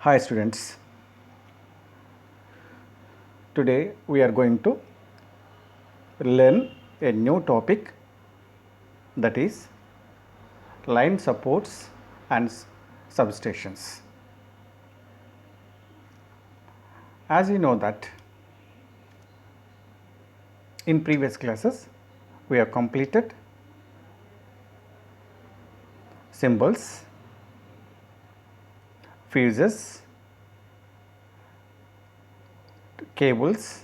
Hi students, today we are going to learn a new topic, that is line supports and substations. As you know that in previous classes we have completed symbols, fuses, cables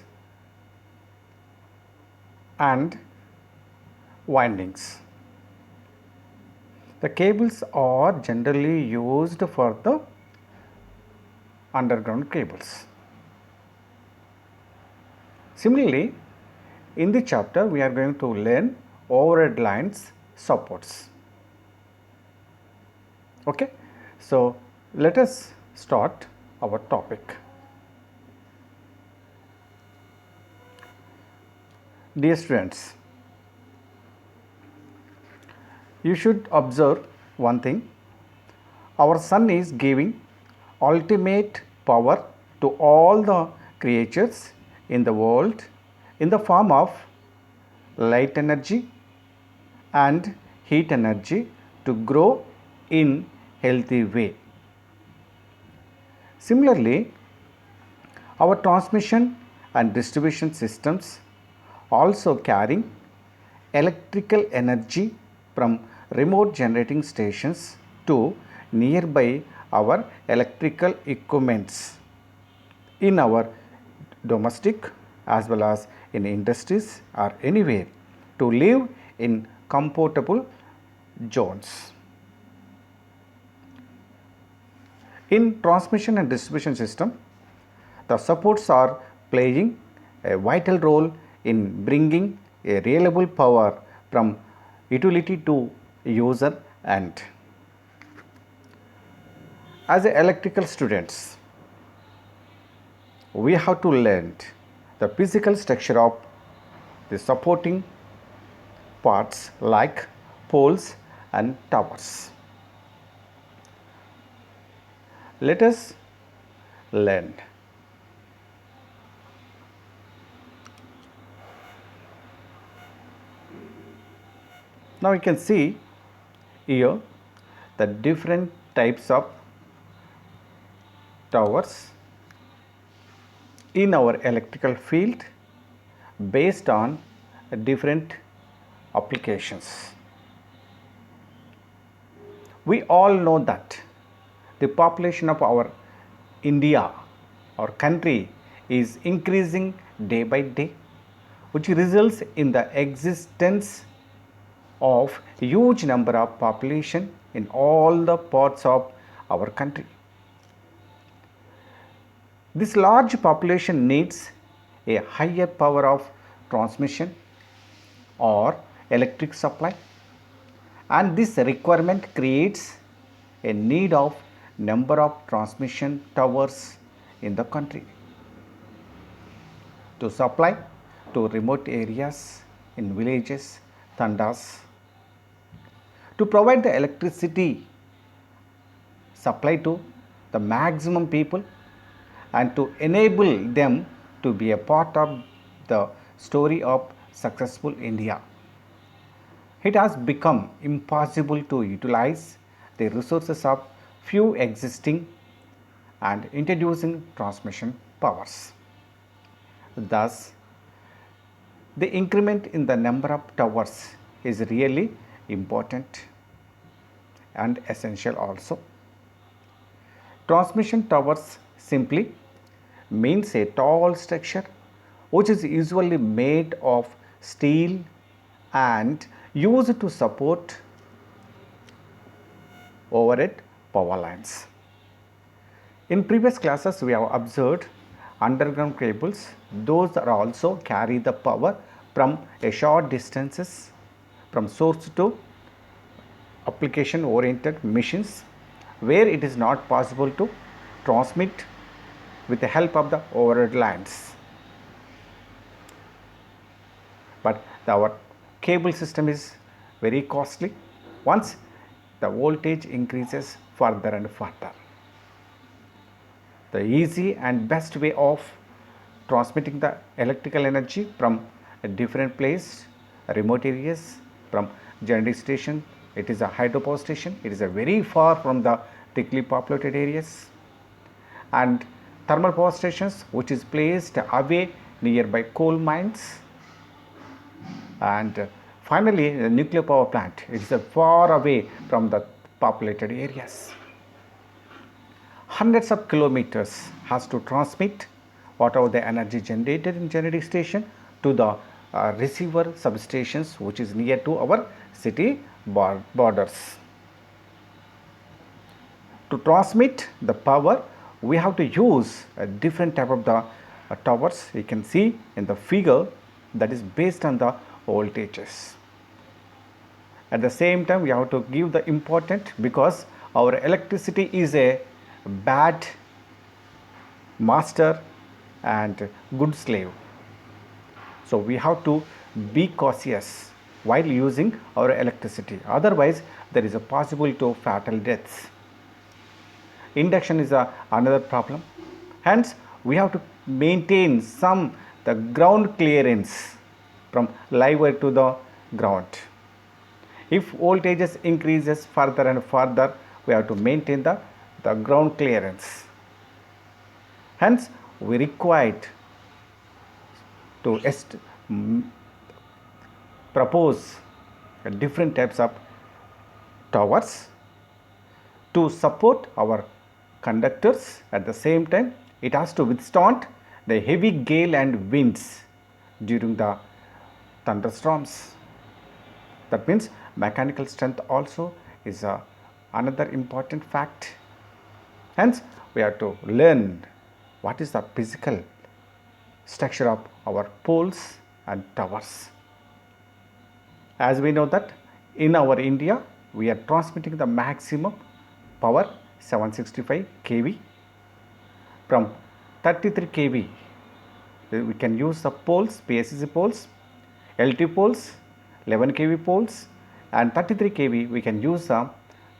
and windings. The cables are generally used for the underground cables. Similarly, in the chapter we are going to learn overhead lines supports. Okay, so let us start our topic. Dear students, you should observe one thing. Our sun is giving ultimate power to all the creatures in the world in the form of light energy and heat energy to grow in healthy way. Similarly, our transmission and distribution systems also carrying electrical energy from remote generating stations to nearby our electrical equipments in our domestic as well as in industries or anywhere to live in comfortable zones. In transmission and distribution system, the supports are playing a vital role in bringing a reliable power from utility to user end. As electrical students, we have to learn the physical structure of the supporting parts like poles and towers. Let us learn. Now you can see here the different types of towers in our electrical field based on different applications. We all know that the population of our India, our country, is increasing day by day, which results in the existence of huge number of population in all the parts of our country. This large population needs a higher power of transmission or electric supply, and this requirement creates a need of number of transmission towers in the country to supply to remote areas in villages, tandas, to provide the electricity supply to the maximum people and to enable them to be a part of the story of successful India. It has become impossible to utilize the resources of few existing and introducing transmission powers. Thus, the increment in the number of towers is really important and essential also. Transmission towers simply means a tall structure which is usually made of steel and used to support overhead power lines. In previous classes we have observed underground cables. Those are also carry the power from a short distances from source to application oriented machines where it is not possible to transmit with the help of the overhead lines. But our cable system is very costly once the voltage increases further and further. The easy and best way of transmitting the electrical energy from a different place, remote areas, from generating station. It is a hydropower station. It is a very far from the thickly populated areas, and thermal power stations which is placed away nearby coal mines, and finally the nuclear power plant. It is far away from the populated areas. Hundreds of kilometers has to transmit whatever the energy generated in generating station to the receiver substations which is near to our city borders. To transmit the power, we have to use a different type of the towers. You can see in the figure that is based on the voltages. At the same time, we have to give the important, because our electricity is a bad master and good slave. So we have to be cautious while using our electricity. Otherwise, there is a possibility of fatal deaths. Induction is another problem. Hence, we have to maintain the ground clearance from live wire to the ground. If voltages increases further and further, we have to maintain the ground clearance. Hence, we required to propose different types of towers to support our conductors. At the same time, it has to withstand the heavy gale and winds during the thunderstorms. That means mechanical strength also is another important fact. Hence, we have to learn what is the physical structure of our poles and towers. As we know that in our India, we are transmitting the maximum power 765 kV. From 33 kV, we can use the poles, PSC poles, LT poles, 11 kV poles, and 33 kV we can use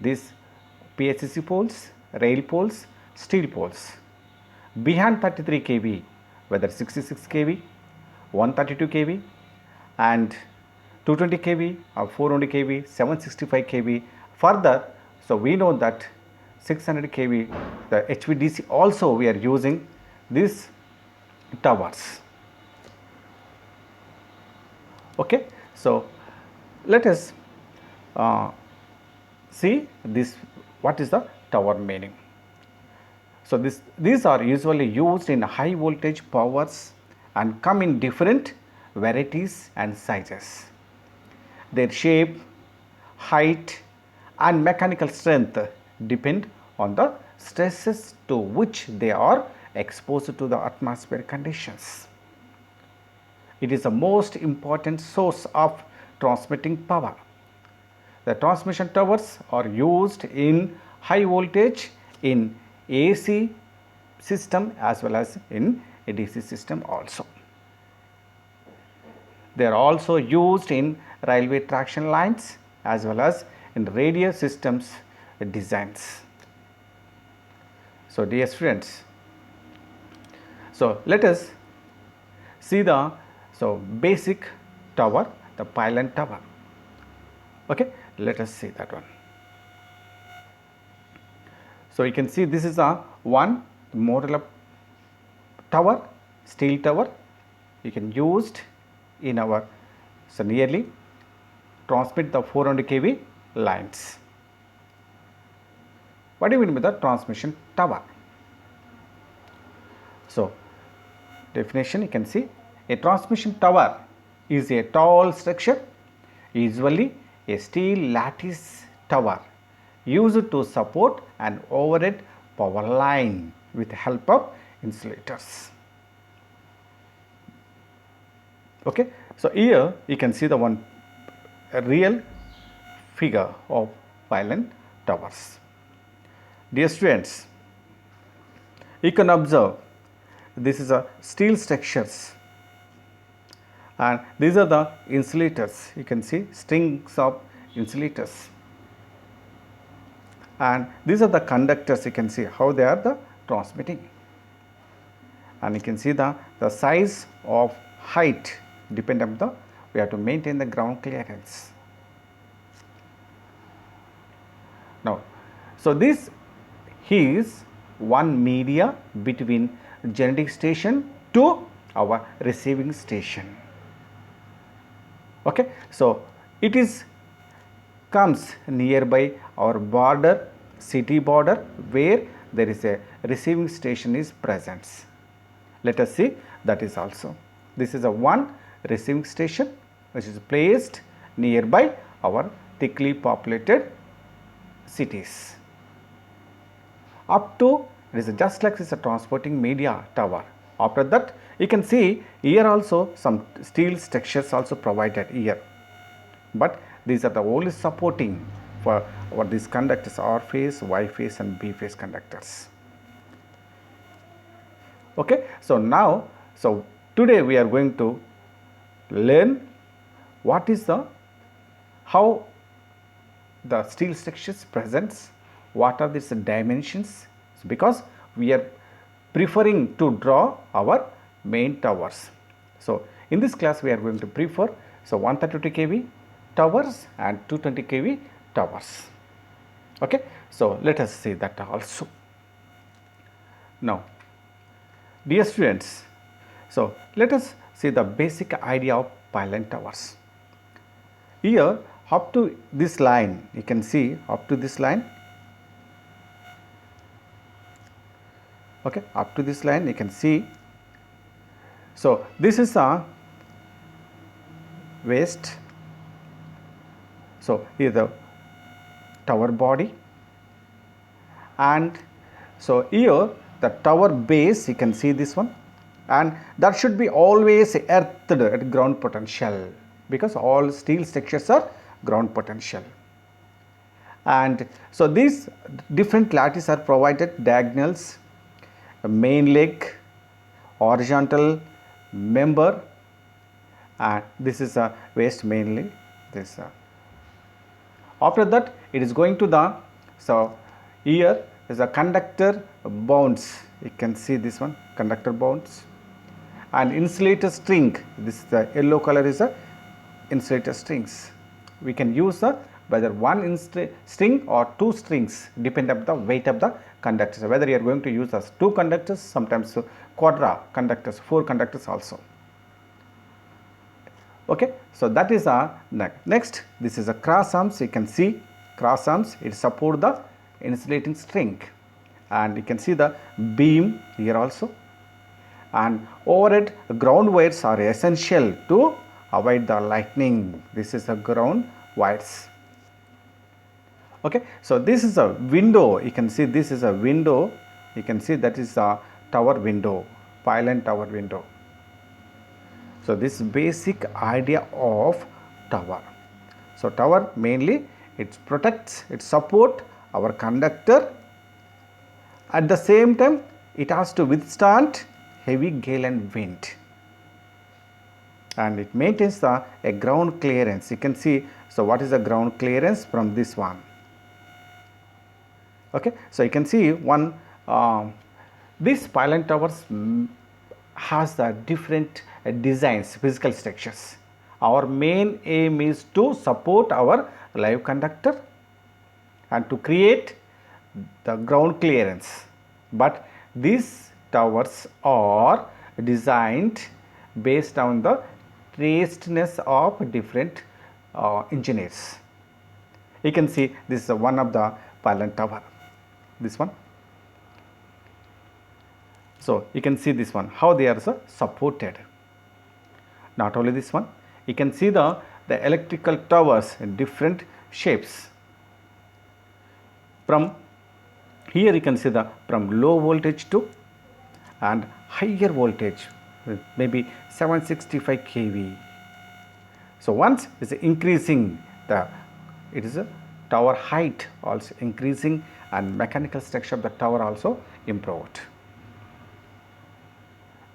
these PSC poles, rail poles, steel poles. Beyond 33 kV, whether 66 kV, 132 kV, and 220 kV or 400 kV, 765 kV. Further, so we know that 600 kV, the HVDC also we are using these towers. Okay, so let us see this. What is the tower meaning? So these are usually used in high voltage powers and come in different varieties and sizes. Their shape, height, and mechanical strength depend on the stresses to which they are exposed to the atmospheric conditions. It is the most important source of transmitting power. The transmission towers are used in high voltage in AC system as well as in a DC system also. They are also used in railway traction lines as well as in radio systems designs. So dear students, so let us see the basic tower, the pylon tower. Okay, let us see that one. So you can see this is one model of tower, steel tower. You can used in our nearly transmit the 400 kV lines. What do you mean by the transmission tower? So definition, you can see a transmission tower is a tall structure, usually a steel lattice tower used to support an overhead power line with the help of insulators. Okay, so here you can see the one real figure of pylon towers. Dear students, you can observe this is a steel structures and these are the insulators. You can see strings of insulators, and these are the conductors. You can see how they are the transmitting. and you can see the size of height depend on the, we have to maintain the ground clearance. Now, so this is one media between generating station to our receiving station. Okay, so it is comes nearby our border, city border, where there is a receiving station is present. Let us see that is also. This is a one receiving station which is placed nearby our thickly populated cities. Up to, it is just like this a transporting media tower. After that, you can see here also some steel structures also provided here, but these are the only supporting for what these conductors, R phase, Y phase and B phase conductors. Okay, so now, so today we are going to learn what is the, how the steel structures presents, what are these dimensions, because we are preferring to draw our main towers. So in this class we are going to prefer, so 132 kV towers and 220 kV towers. Okay, so let us see that also. Now, dear students, so let us see the basic idea of pylon towers. Here up to this line, you can see up to this line. Okay, up to this line you can see. So this is a waist. So here the tower body, and so here the tower base, you can see this one, and that should be always earthed at ground potential, because all steel structures are ground potential. And so these different lattices are provided, diagonals, main leg, horizontal member, and this is a waist mainly. This after that it is going to the, so here is a conductor bounds, you can see this one, conductor bounds, and insulator string, this is the yellow color is a insulator strings. We can use whether one string or two strings, depend on the weight of the conductors, whether you are going to use as two conductors, sometimes quadra conductors, four conductors also. Okay, so that is next. This is a cross arms, you can see cross arms, it support the insulating string, and you can see the beam here also, and overhead ground wires are essential to avoid the lightning. This is a ground wires. Okay, so this is a window, you can see this is a window, you can see that is a tower window, pylon tower window. So this basic idea of tower. So tower mainly it protects, it support our conductor, at the same time it has to withstand heavy gale and wind, and it maintains a ground clearance. You can see, so what is the ground clearance from this one? Okay, so you can see one, this pylon towers has the different designs, physical structures. Our main aim is to support our live conductor and to create the ground clearance, but these towers are designed based on the tastedness of different engineers. You can see this is one of the pylon tower, this one. So you can see this one, how they are supported. Not only this one, you can see the electrical towers in different shapes. From here you can see the from low voltage to and higher voltage, maybe 765 kV. So once it's increasing the, it is a tower height also increasing, and mechanical structure of the tower also improved.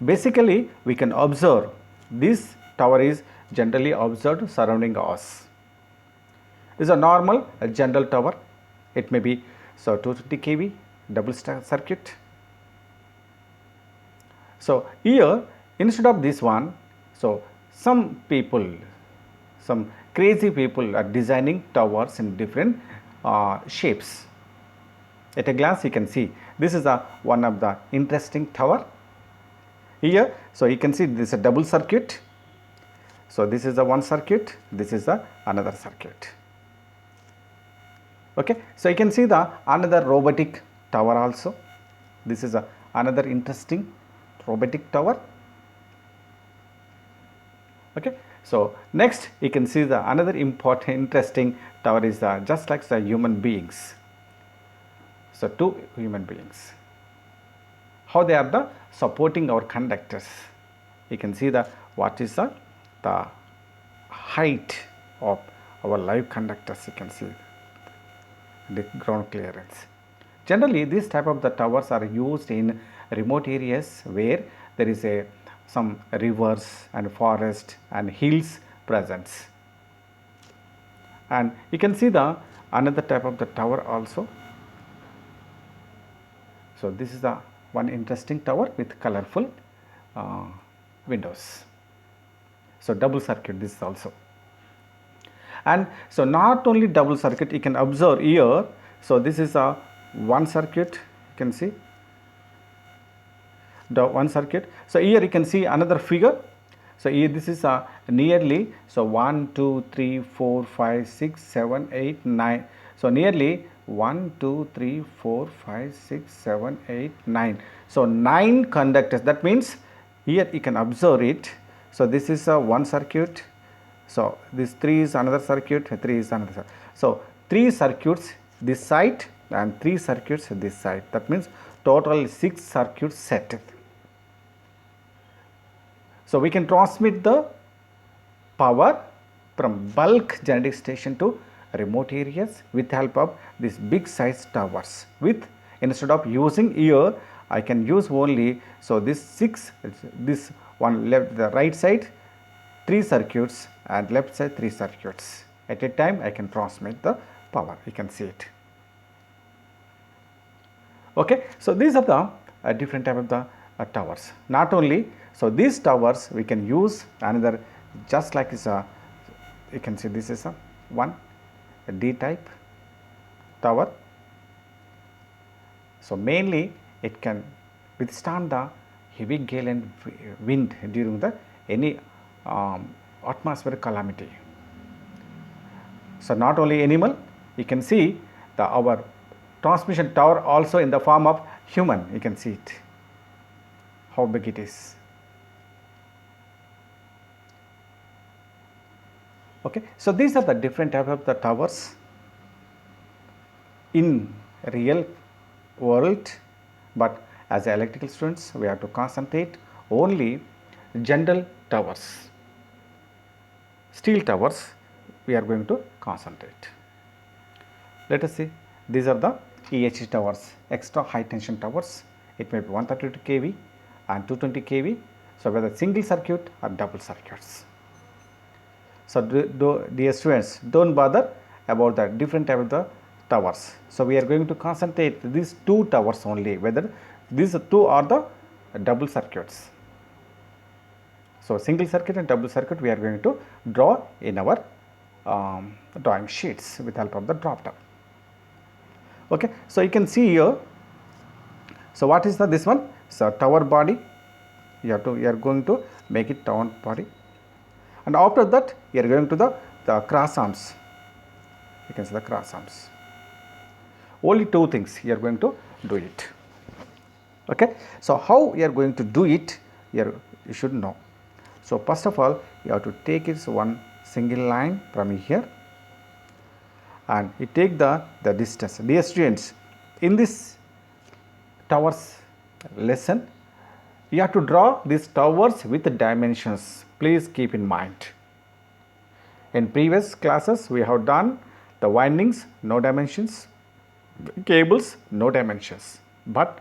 Basically we can observe this tower is generally observed surrounding us. This is a normal general tower. It may be so 250 kV double circuit. So here instead of this one, so some people, some crazy people are designing towers in different shapes. At a glance you can see this is one of the interesting tower here. So you can see this is a double circuit. So this is the one circuit, this is the another circuit. Okay, so you can see the another robotic tower also. This is another interesting robotic tower. Okay, so next you can see the another important interesting tower is just like the human beings. So two human beings, how they are the supporting our conductors. You can see the what is the height of our live conductors. You can see the ground clearance. Generally this type of the towers are used in remote areas where there is some rivers and forest and hills presence. And you can see the another type of the tower also. So this is the one interesting tower with colorful windows. So double circuit this is also. And so not only double circuit, you can observe here. So this is a one circuit, you can see the one circuit. So here you can see another figure. So here this is nearly, so 1 2 3 4 5 6 7 8 9. So nearly 1 2 3 4 5 6 7 8 9. So 9 conductors. That means here you can observe it. So this is one circuit. So this 3 is another circuit, 3 is another circuit. So 3 circuits this side and 3 circuits this side. That means total 6 circuits set. So we can transmit the power from bulk generating station to remote areas with help of these big size towers. With instead of using here, I can use only, so this 6, this one left, the right side 3 circuits and left side 3 circuits. At a time I can transmit the power. You can see it. Okay, so these are the different type of the towers. Not only, so these towers we can use another just like this. You can see this is a D type tower. So mainly it can withstand the heavy gale and wind during the any atmospheric calamity. So not only animal, you can see our transmission tower also in the form of human. You can see it, how big it is. Okay, so these are the different type of the towers in real world, but as electrical students we have to concentrate only general towers. Steel towers we are going to concentrate. Let us see, these are the EHT towers, extra high tension towers. It may be 132 kV and 220 kV. So whether single circuit or double circuits. So dear students, don't bother about the different type of the towers. So we are going to concentrate these 2 towers only, whether these 2 are the double circuits. So single circuit and double circuit we are going to draw in our drawing sheets with help of the drop down. Okay, so you can see here. So what is this one? So tower body. You are going to make it tower body, and after that you are going to the cross arms. You can see the cross arms. Only 2 things you are going to do it. Okay, so how you are going to do it? You should know. So first of all, you have to take it one single line from here, and you take the distance. Dear students, in this towers lesson, you have to draw these towers with dimensions. Please keep in mind. In previous classes, we have done the windings, no dimensions, cables, no dimensions. But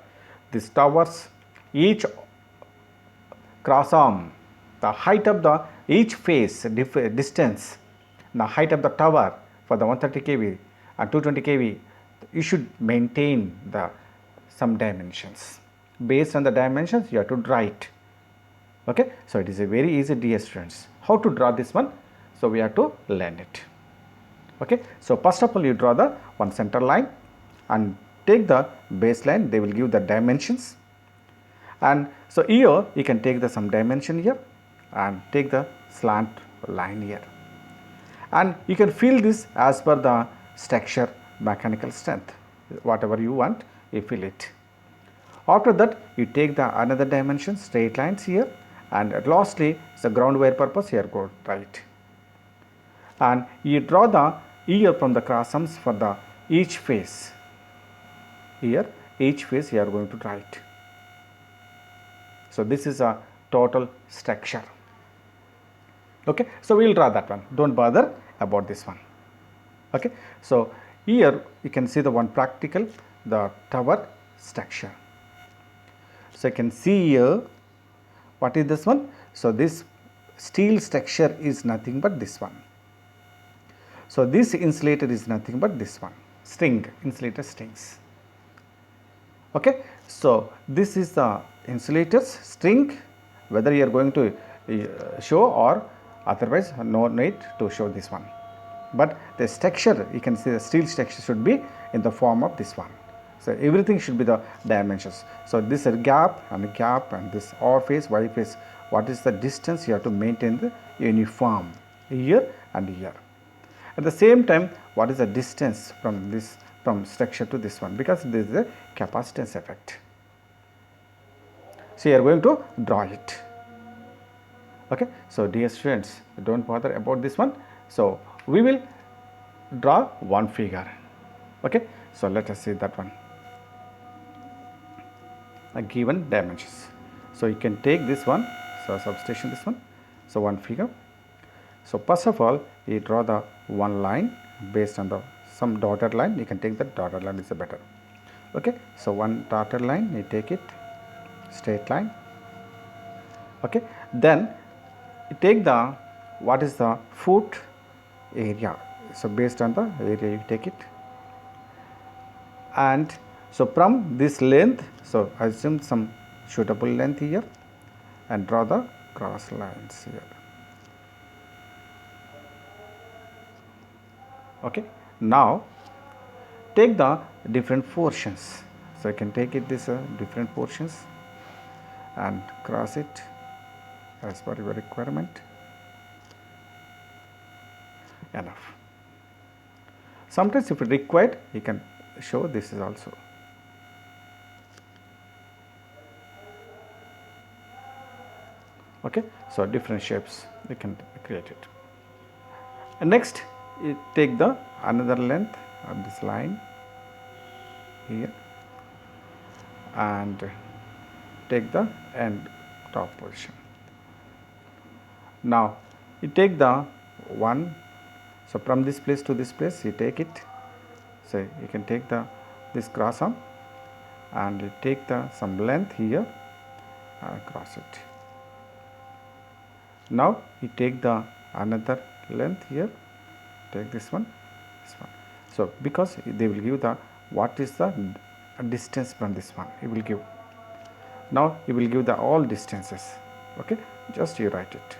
these towers, each cross arm, the height of the each face distance, the height of the tower for the 130 kV and 220 kV, you should maintain some dimensions. based on the dimensions you have to draw it. Okay, so it is a very easy, dear students. How to draw this one? So we have to learn it. Okay, so first of all you draw the one center line and take the baseline. They will give the dimensions, and so here you can take the some dimension here and take the slant line here, and you can fill this as per the structure mechanical strength, whatever you want you fill it. After that you take the another dimension, straight lines here, and lastly the ground wire purpose here go right, and you draw the here from the cross arms for the each face. Here each face you are going to draw it. So this is a total structure. Okay, so we will draw that one, don't bother about this one. Okay, so here you can see the one practical, the tower structure. So you can see here what is this one. So this steel structure is nothing but this one. So this insulator is nothing but this one, string, insulator strings. Okay, so this is the insulator's string, whether you are going to show or otherwise no need to show this one, but the structure you can see the steel structure should be in the form of this one. So everything should be the dimensions. So this is gap and this R face, Y face, what is the distance you have to maintain the uniform here and here. At the same time, what is the distance from this, from structure to this one, because this is a capacitance effect. So you are going to draw it. Okay, so dear students, don't bother about this one. So we will draw one figure. Okay, so let us see that one. A given dimensions. So you can take this one, so substation this one. So one figure. So first of all, you draw the one line based on the some dotted line. You can take the dotted line, is better. Okay, so one dotted line, you take it, straight line. Okay, then you take the what is the foot area. So based on the area you take it, and so from this length, so assume some suitable length here and draw the cross lines here. Okay, now take the different portions. So I can take it this different portions and cross it as per your requirement. Enough. Sometimes if required, you can show this is also. Okay, so different shapes you can create it. And next, you take the another length of this line here and take the end top position. Now you take the one, so from this place to this place you take it. So you can take the this cross arm and you take the some length here and cross it. Now you take the another length here, take this one. So because they will give the what is the distance from this one, it will give. Now you will give the all distances. Okay, just you write it.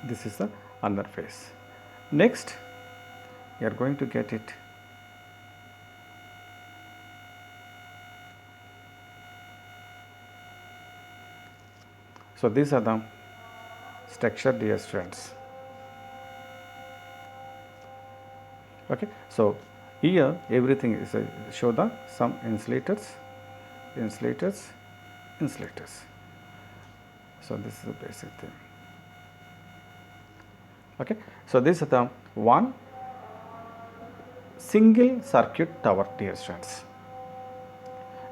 This is the under face. Next, you are going to get it. So these are the structure, dear students. Okay, so here everything is show the some insulators. So this is the basic thing. Okay, so this is the one single circuit tower, dear students.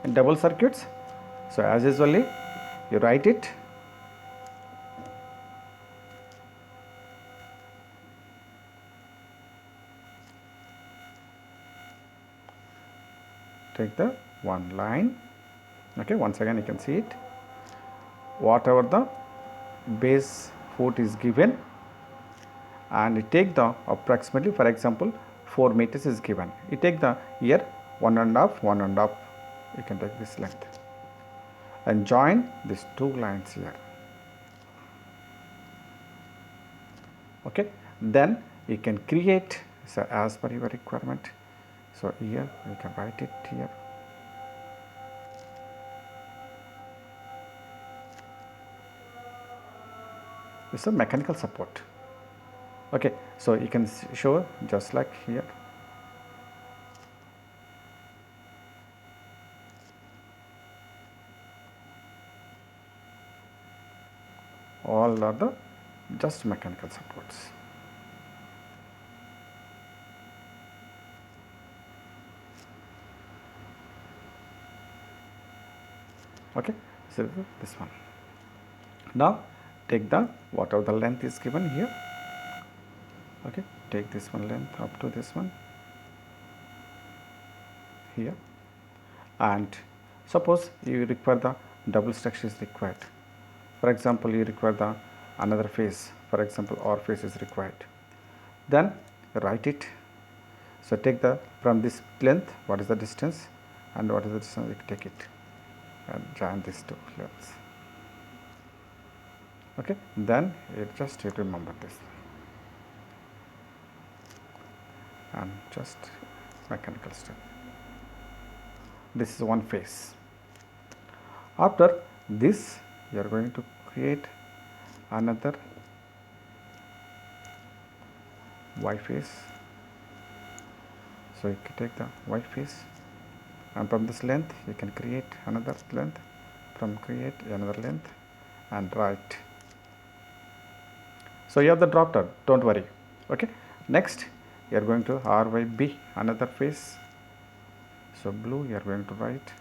In double circuits, so as usually you write it. Take the one line. Okay, once again you can see it. Whatever the base foot is given, and you take the approximately, for example 4 meters is given, you take the here 1.5, you can take this length and join these two lines here. Okay, then you can create, so as per your requirement. So here we can write it here. This is a mechanical support. Okay, so you can show just like here. All are the just mechanical supports. Okay, so this one. Now take the whatever the length is given here. Okay, take this one length up to this one here, and suppose you require the double structure is required. For example, you require the another face, for example OR face is required, then write it. So take the from this length, what is the distance, and what is the distance, you take it and join these two lengths. Okay, then you just remember this and just mechanical step. This is one face. After this, you are going to create another Y face. So you can take the Y face, and from this length you can create another length, from create another length and write. So you have the drop down, don't worry. Okay, next you are going to RYB, another face. So blue you are going to write.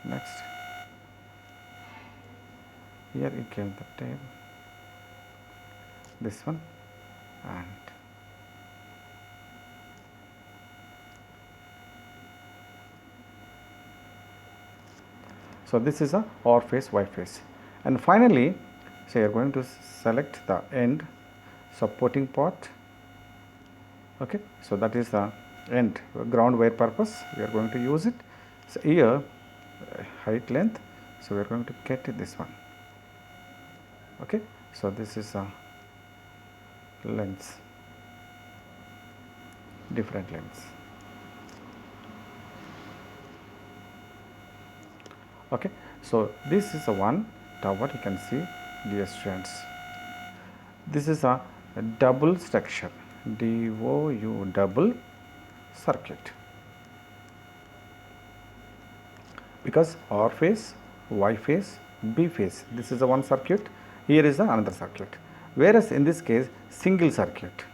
Next here you give the tail, this one, and so this is a OR face, Y face. And finally, so you are going to select the end supporting part. Okay, so that is the end ground wire purpose we are going to use it. So here height length, so we are going to get this one. Okay, so this is a lengths, different lengths. Okay, so this is a one tower, you can see, dear students. This is a double structure, DOU, double circuit, because OR face, Y face, B face, this is a one circuit, here is another circuit, whereas in this case single circuit.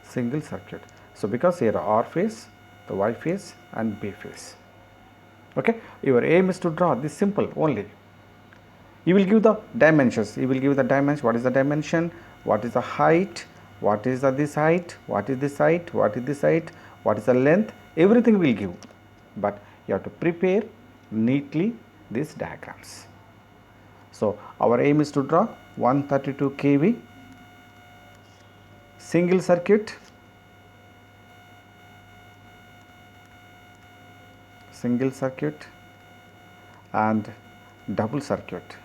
So because here OR face, the Y face and B face. Okay, your aim is to draw this simple only. You will give the dimensions, what is the dimension, what is the height, what is this height, what is this height, what is this height, what is the length, everything will give, but you have to prepare neatly these diagrams. So our aim is to draw 132 kV single circuit, and double circuit.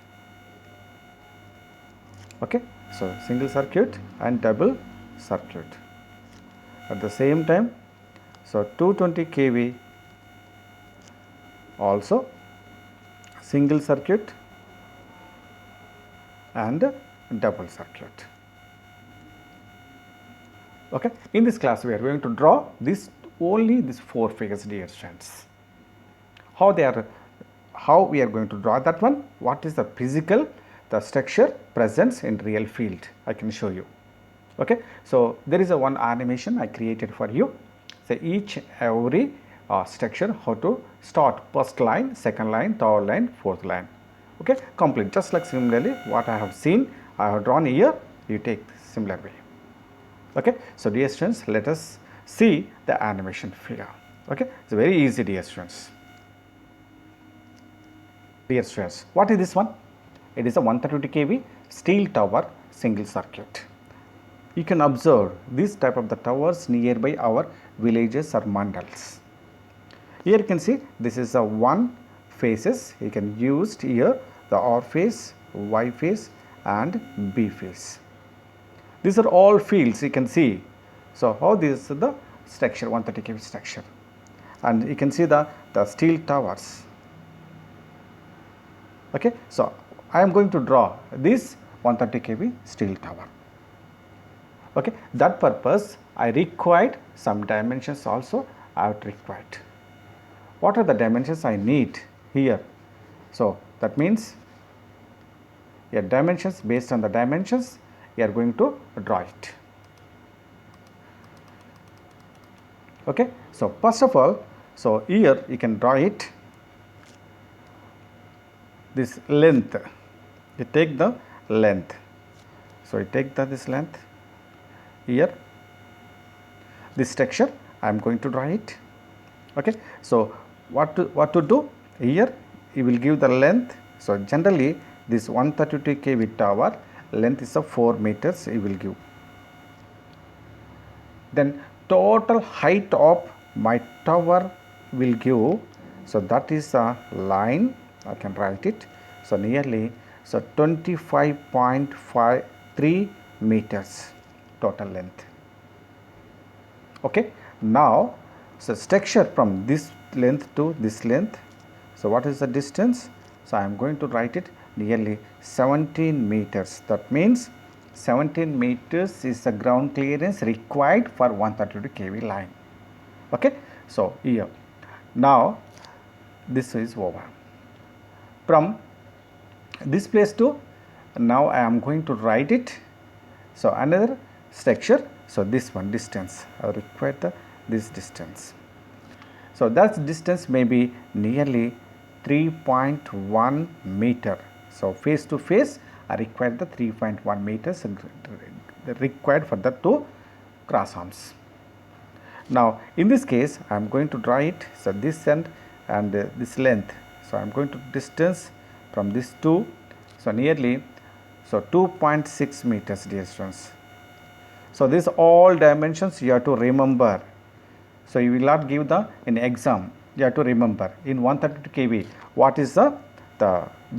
Okay, so single circuit and double circuit at the same time. So 220 kV also single circuit and double circuit. Okay, in this class we are going to draw only these four figures, dear students. How we are going to draw that one, what is the physical, the structure presence in real field, I can show you. Okay, so there is a one animation I created for you. So every structure, how to start first line, second line, third line, fourth line. Okay, complete just like similarly what I have seen, I have drawn here, you take similar way. Okay, so dear students, let us see the animation figure. Okay, it's very easy, dear students. Dear students, what is this one? It is a 132 kV steel tower single circuit. you can observe this type of the towers nearby our villages or mandals. Here you can see this is a one phases. You can use here the R phase, Y phase and B phase. These are all fields you can see. So how this is the structure, 130 kV structure, and you can see the steel towers. Okay, so I am going to draw this 130 kV steel tower. Okay, that purpose I required some dimensions also I have required. What are the dimensions I need here? So that means your dimensions, based on the dimensions you are going to draw it. Okay, so first of all, so here you can draw it, this length, you take the length, so you take this length here, this structure I am going to draw it. Okay, so what to do here, you will give the length. So generally this 132 kV tower length is of 4 meters you will give. Then total height of my tower will give, so that is a line, I can write it, so nearly, so 25.53 meters total length. Okay, now so structure from this length to this length, so what is the distance? So I am going to write it nearly 17 meters. That means 17 meters is the ground clearance required for 132 kV line. Okay, so here now this is over. From this place to now I am going to write it, so another structure, so this one distance I require this distance, so that distance may be nearly 3.1 meter. So face to face I require the 3.1 meters required for the two cross arms. Now in this case I am going to draw it, so this end and this length, so I am going to distance from this two, so nearly, so 2.6 meters distance. So these all dimensions you have to remember. So you will not give the in exam, you have to remember in 132 kV what is the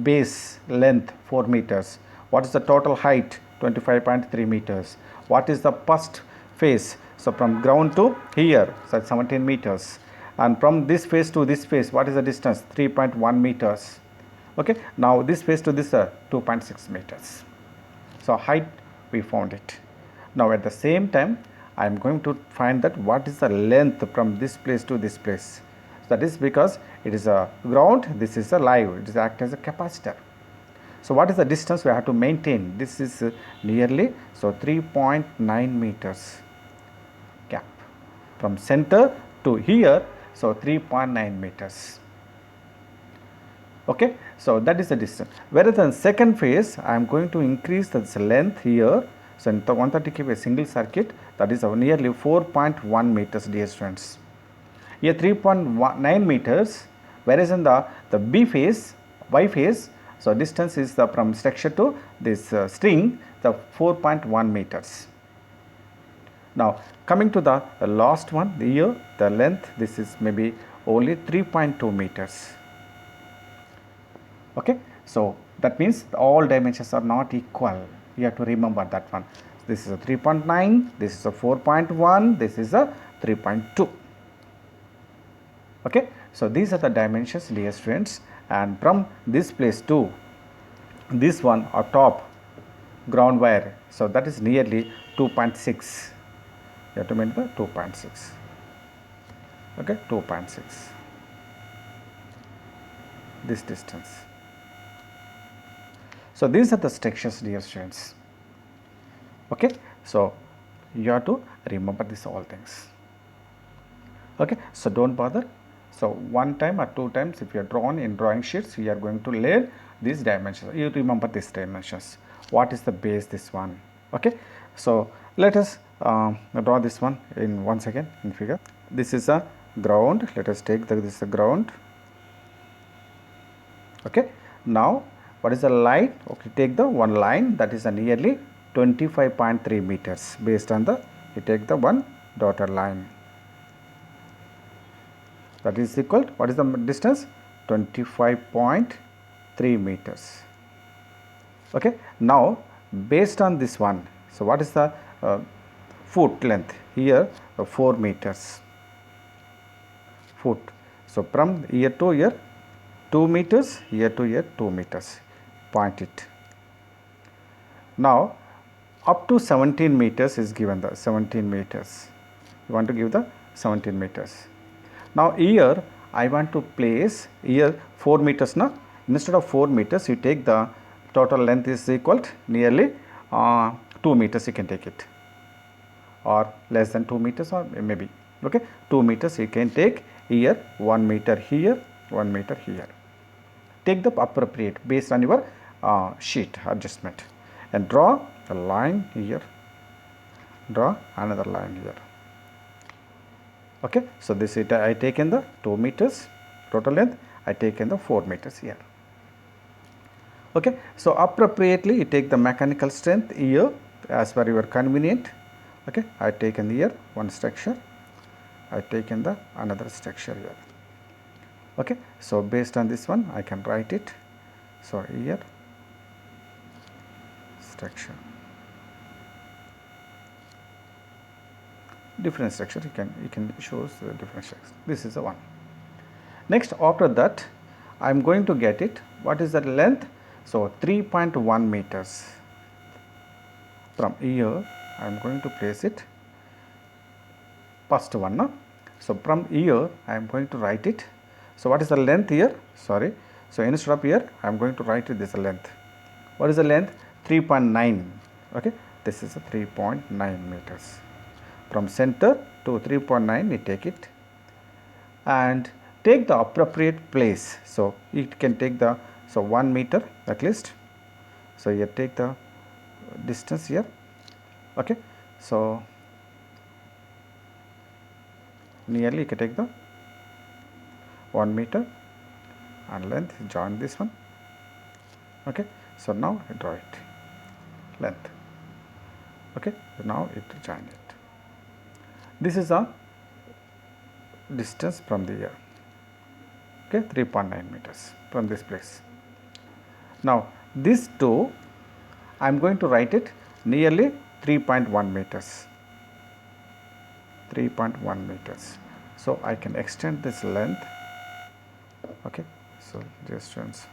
base length 4 meters, what is the total height 25.3 meters, what is the first phase, so from ground to here, so 17 meters, and from this phase to this phase what is the distance, 3.1 meters. Okay, now this phase to this 2.6 meters. So height we found it. Now at the same time I am going to find that what is the length from this place to this place. That is because it is a ground, this is a live, it is act as a capacitor. So what is the distance we have to maintain? This is nearly, so 3.9 meters gap from center to here, so 3.9 meters. Okay, so that is the distance. Whereas in second phase I am going to increase this length here. So in the 130 kV single circuit, that is nearly 4.1 meters, dear students. Here 3.9 meters, whereas in the B phase, Y phase, so distance is from structure to this string, the 4.1 meters. Now coming to the last one, here the length, this is maybe only 3.2 meters. Okay, so that means all dimensions are not equal. You have to remember that one. This is a 3.9, this is a 4.1, this is a 3.2. Okay, so these are the dimensions, dear students, and from this place to this one or top ground wire, so that is nearly 2.6. You have to make the 2.6. Okay, 2.6. This distance. So these are the structures, dear students. Okay, so you have to remember this all things. Okay, so don't bother. So one time or two times if you are drawn in drawing sheets, you are going to learn these dimensions. You remember these dimensions. What is the base, this one. Okay, so let us draw this one in once again in figure. This is a ground. Let us take this is the ground. Okay, now what is the line? Okay, take the one line, that is a nearly 25.3 meters based on the, you take the one dotted line, that is equal to, what is the distance? 25.3 meters. Okay. Now based on this one, so what is the foot length? Here 4 meters foot. So from here to here 2 meters, here to here 2 meters, point it. Now up to 17 meters is given, the 17 meters, you want to give the 17 meters. Now here I want to place here 4 meters now. Instead of 4 meters, you take the total length is equal to nearly 2 meters, you can take it, or less than 2 meters, or maybe, okay, 2 meters you can take. Here 1 meter here, 1 meter here. Take the appropriate based on your sheet adjustment, and draw a line here, draw another line here. Okay. So this is, I taken the 2 meters total length, I taken the 4 meters here. Okay. So appropriately you take the mechanical strength here as per your convenient. Okay. I taken here one structure, I taken the another structure here. Okay. So based on this one I can write it. So here structure, different structure, you can show the different structure. This is the one. Next, after that I am going to get it, what is the length? So 3.1 meters. From here I am going to place it, first one. No? So from here I am going to write it. So what is the length here? Sorry. So instead of here I am going to write it, this length. What is the length? 3.9. Okay. This is a 3.9 meters. From center to 3.9 you take it, and take the appropriate place. So it can take the, so 1 meter at least. So you take the distance here. Okay. So nearly you can take the 1 meter and length, join this one. Okay. So now I draw it, length. Okay. Now it join it. This is a distance from the here. Okay. 3.9 meters from this place. Now this two I am going to write it nearly 3.1 meters. 3.1 meters. So I can extend this length. Okay. So distance.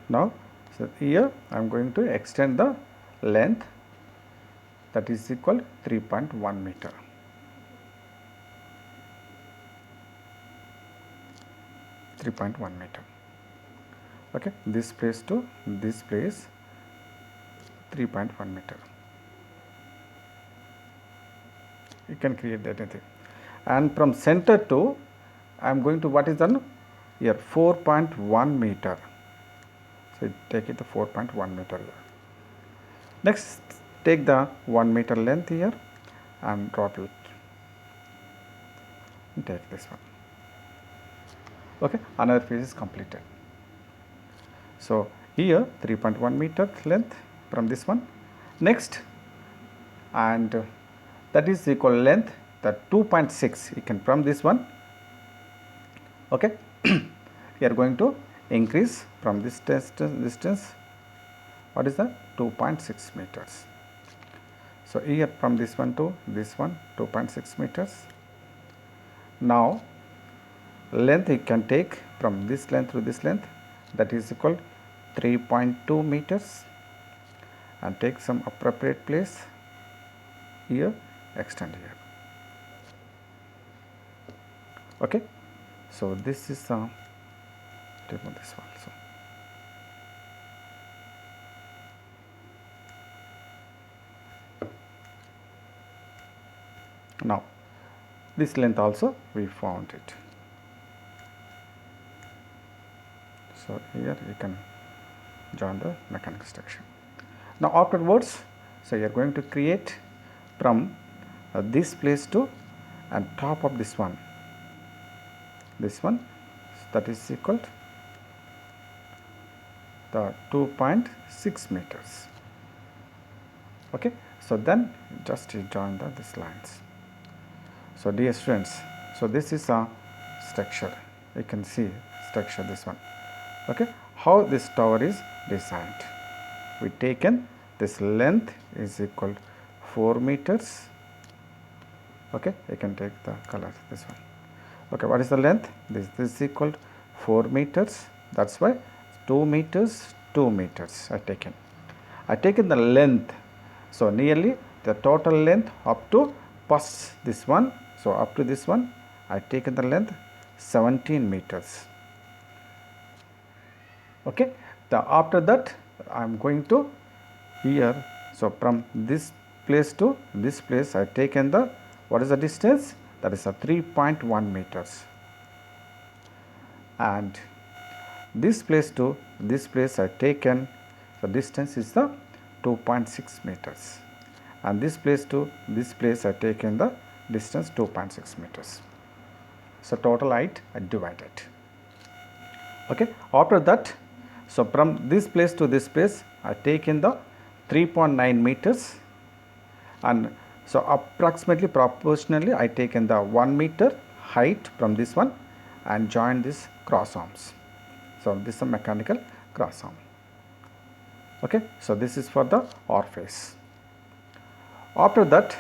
Now, so here I am going to extend the length, that is equal 3.1 meter. Okay. This place to this place 3.1 meter. You can create anything. And from center to, I am going to, what is done here, 4.1 meter. So take it the 4.1 meter here. Next, take the 1 meter length here and drop it. And take this one. Okay. Another phase is completed. So here 3.1 meter length from this one. Next, and that is equal length, the 2.6 you can from this one. Okay. We are going to increase from this distance. What is that? 2.6 meters. So here from this one to this one 2.6 meters. Now length you can take from this length to this length, that is equal 3.2 meters, and take some appropriate place here, extend here. Okay. So this is remove this also. Now this length also we found it. So here you can join the mechanical section. Now afterwards, So you are going to create from this place to and top of this one, that is equal to the 2.6 meters. Okay, so then just join these lines. So dear students, so this is a structure, you can see structure, this one. Okay, how this tower is designed, we taken this length is equal 4 meters. Okay, you can take the color, this one. Okay, what is the length? This is equal to 4 meters, that's why 2 meters, 2 meters I taken the length. So nearly the total length up to past this one, so up to this one I taken the length 17 meters. Okay, after that I am going to here, so from this place to this place I taken the, what is the distance? That is a 3.1 meters, and this place to this place I taken the distance is the 2.6 meters, and this place to this place I taken the distance 2.6 meters. So total height I divided. Okay, after that, so from this place to this place I taken the 3.9 meters, and so approximately proportionally I taken the 1 meter height from this one and join this cross arms. So this is a mechanical cross arm. Okay, so this is for the orifice. After that,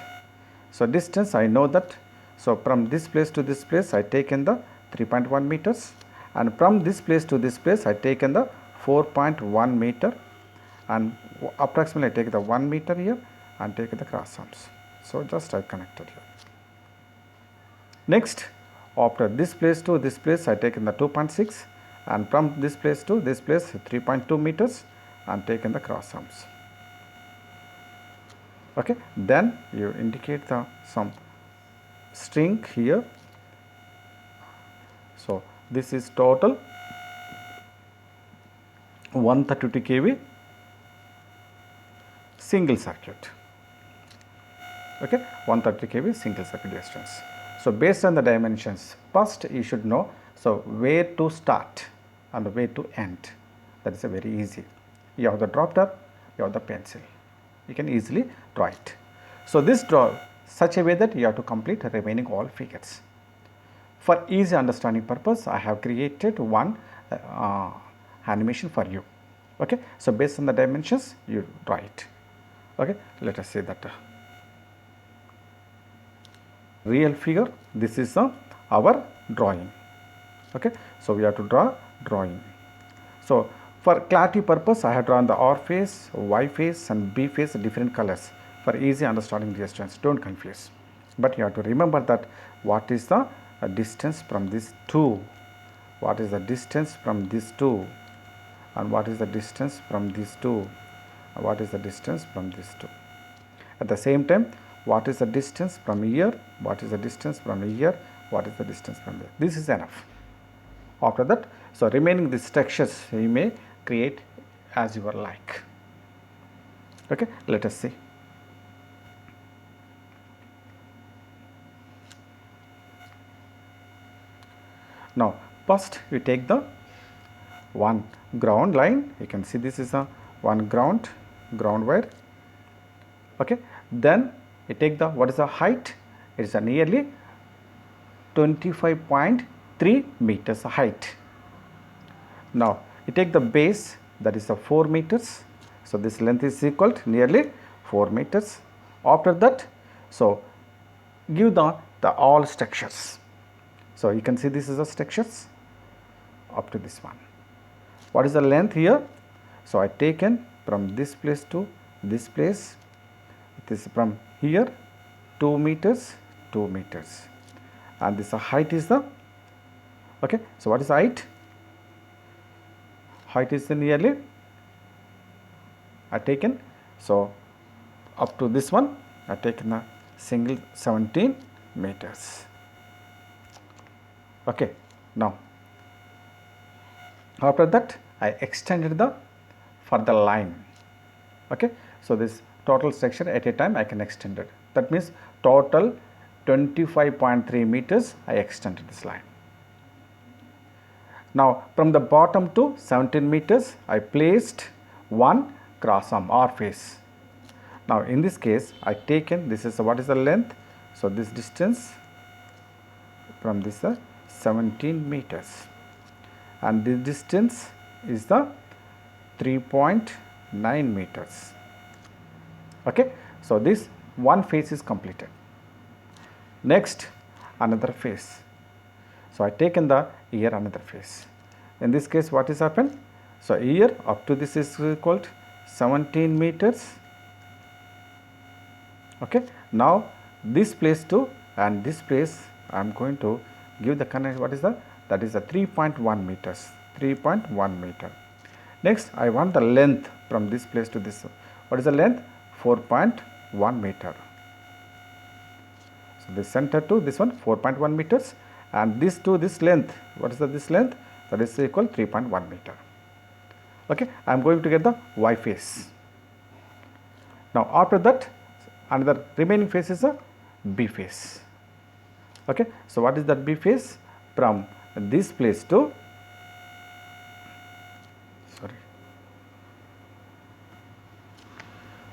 so distance I know that, so from this place to this place I taken the 3.1 meters, and from this place to this place I taken the 4.1 meter, and approximately I take the 1 meter here and take the cross arms. So just I connected here. Next, after this place to this place I taken the 2.6, and from this place to this place 3.2 meters and taken the cross arms. Okay, then you indicate the some string here. So this is total 132 kV single circuit. Okay, 130 kV single circuit distance. So based on the dimensions, first you should know so where to start and where to end. That is a very easy. You have the dropped, you have the pencil, you can easily draw it. So this draw such a way that you have to complete remaining all figures. For easy understanding purpose, I have created one animation for you. Okay, so based on the dimensions you draw it. Okay, let us say that real figure, this is our drawing. Okay, so we have to draw drawing. So for clarity purpose I have drawn the R face, Y face and B face different colors for easy understanding distance. Don't confuse, but you have to remember that what is the distance from this two, what is the distance from this two, and what is the distance from these two, and what is the distance from this two. At the same time, what is the distance from here, what is the distance from here, what is the distance from there. This is enough. After that, so remaining the structures you may create as you are like. Okay, let us see. Now first we take the one ground line, you can see this is a one ground wire. Okay, then you take the, what is the height, it is a nearly 25.3 meters height. Now you take the base, that is the 4 meters, so this length is equal to nearly 4 meters. After that, so give the all structures. So you can see this is the structures up to this one. What is the length here? So I taken from this place to this place, it is from here 2 meters, 2 meters, and this height is the, okay, so what is the height? Height is the nearly I taken, so up to this one I taken a single 17 meters. Okay, now after that I extended the further line. Okay, so this total structure at a time I can extend it. That means total 25.3 meters I extended this line. Now from the bottom to 17 meters I placed one cross arm or face. Now in this case I taken, this is what is the length, so this distance from this 17 meters, and this distance is the 3.9 meters. Okay, so this one face is completed. Next another face. So I taken the here another face. In this case what is happened? So here up to this is equal 17 meters. Okay, now this place to and this place I am going to give the connection. What is that is the 3.1 meters, 3.1 meter. Next I want the length from this place to this. What is the length? 4.1 meter. So this center to this one 4.1 meters, and this to this length, what is this length? That is equal 3.1 meter. Okay, I am going to get the Y face. Now after that another remaining face is a B face. Okay, so what is that B face? From this place to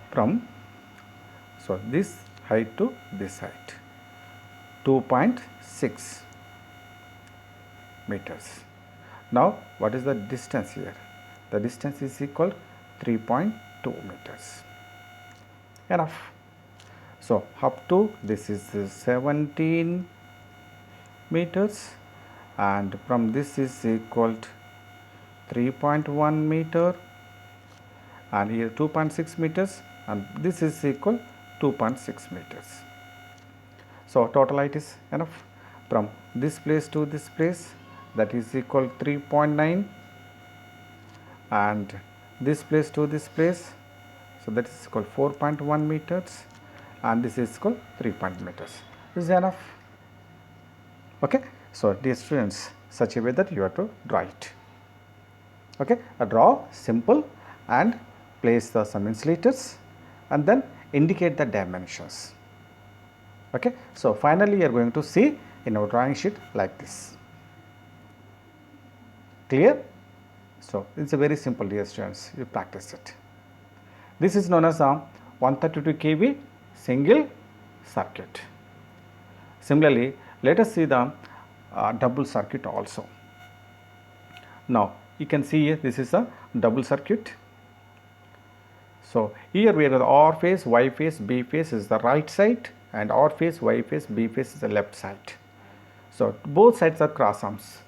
from so this height to this height 2.6 meters. Now what is the distance here? The distance is equal 3.2 meters. Enough. So up to this is 17 meters, and from this is equal to 3.1 meter, and here 2.6 meters, and this is equal 2.6 meters. So total height is enough. From this place to this place, that is equal 3.9, and this place to this place, so that is equal 4.1 meters, and this is equal 3.0 meters. This is enough. Okay, so dear students, such a way that you have to draw it. Okay, draw simple and place some insulators and then indicate the dimensions. Okay, so finally you are going to see in our drawing sheet like this. Clear? So it's a very simple, dear students, you practice it. This is known as a 132 kV single circuit. Similarly, let us see the double circuit also. Now you can see here, this is a double circuit. So here we have the R phase, Y phase, B phase is the right side, and R phase, Y phase, B phase is the left side. So both sides are cross arms.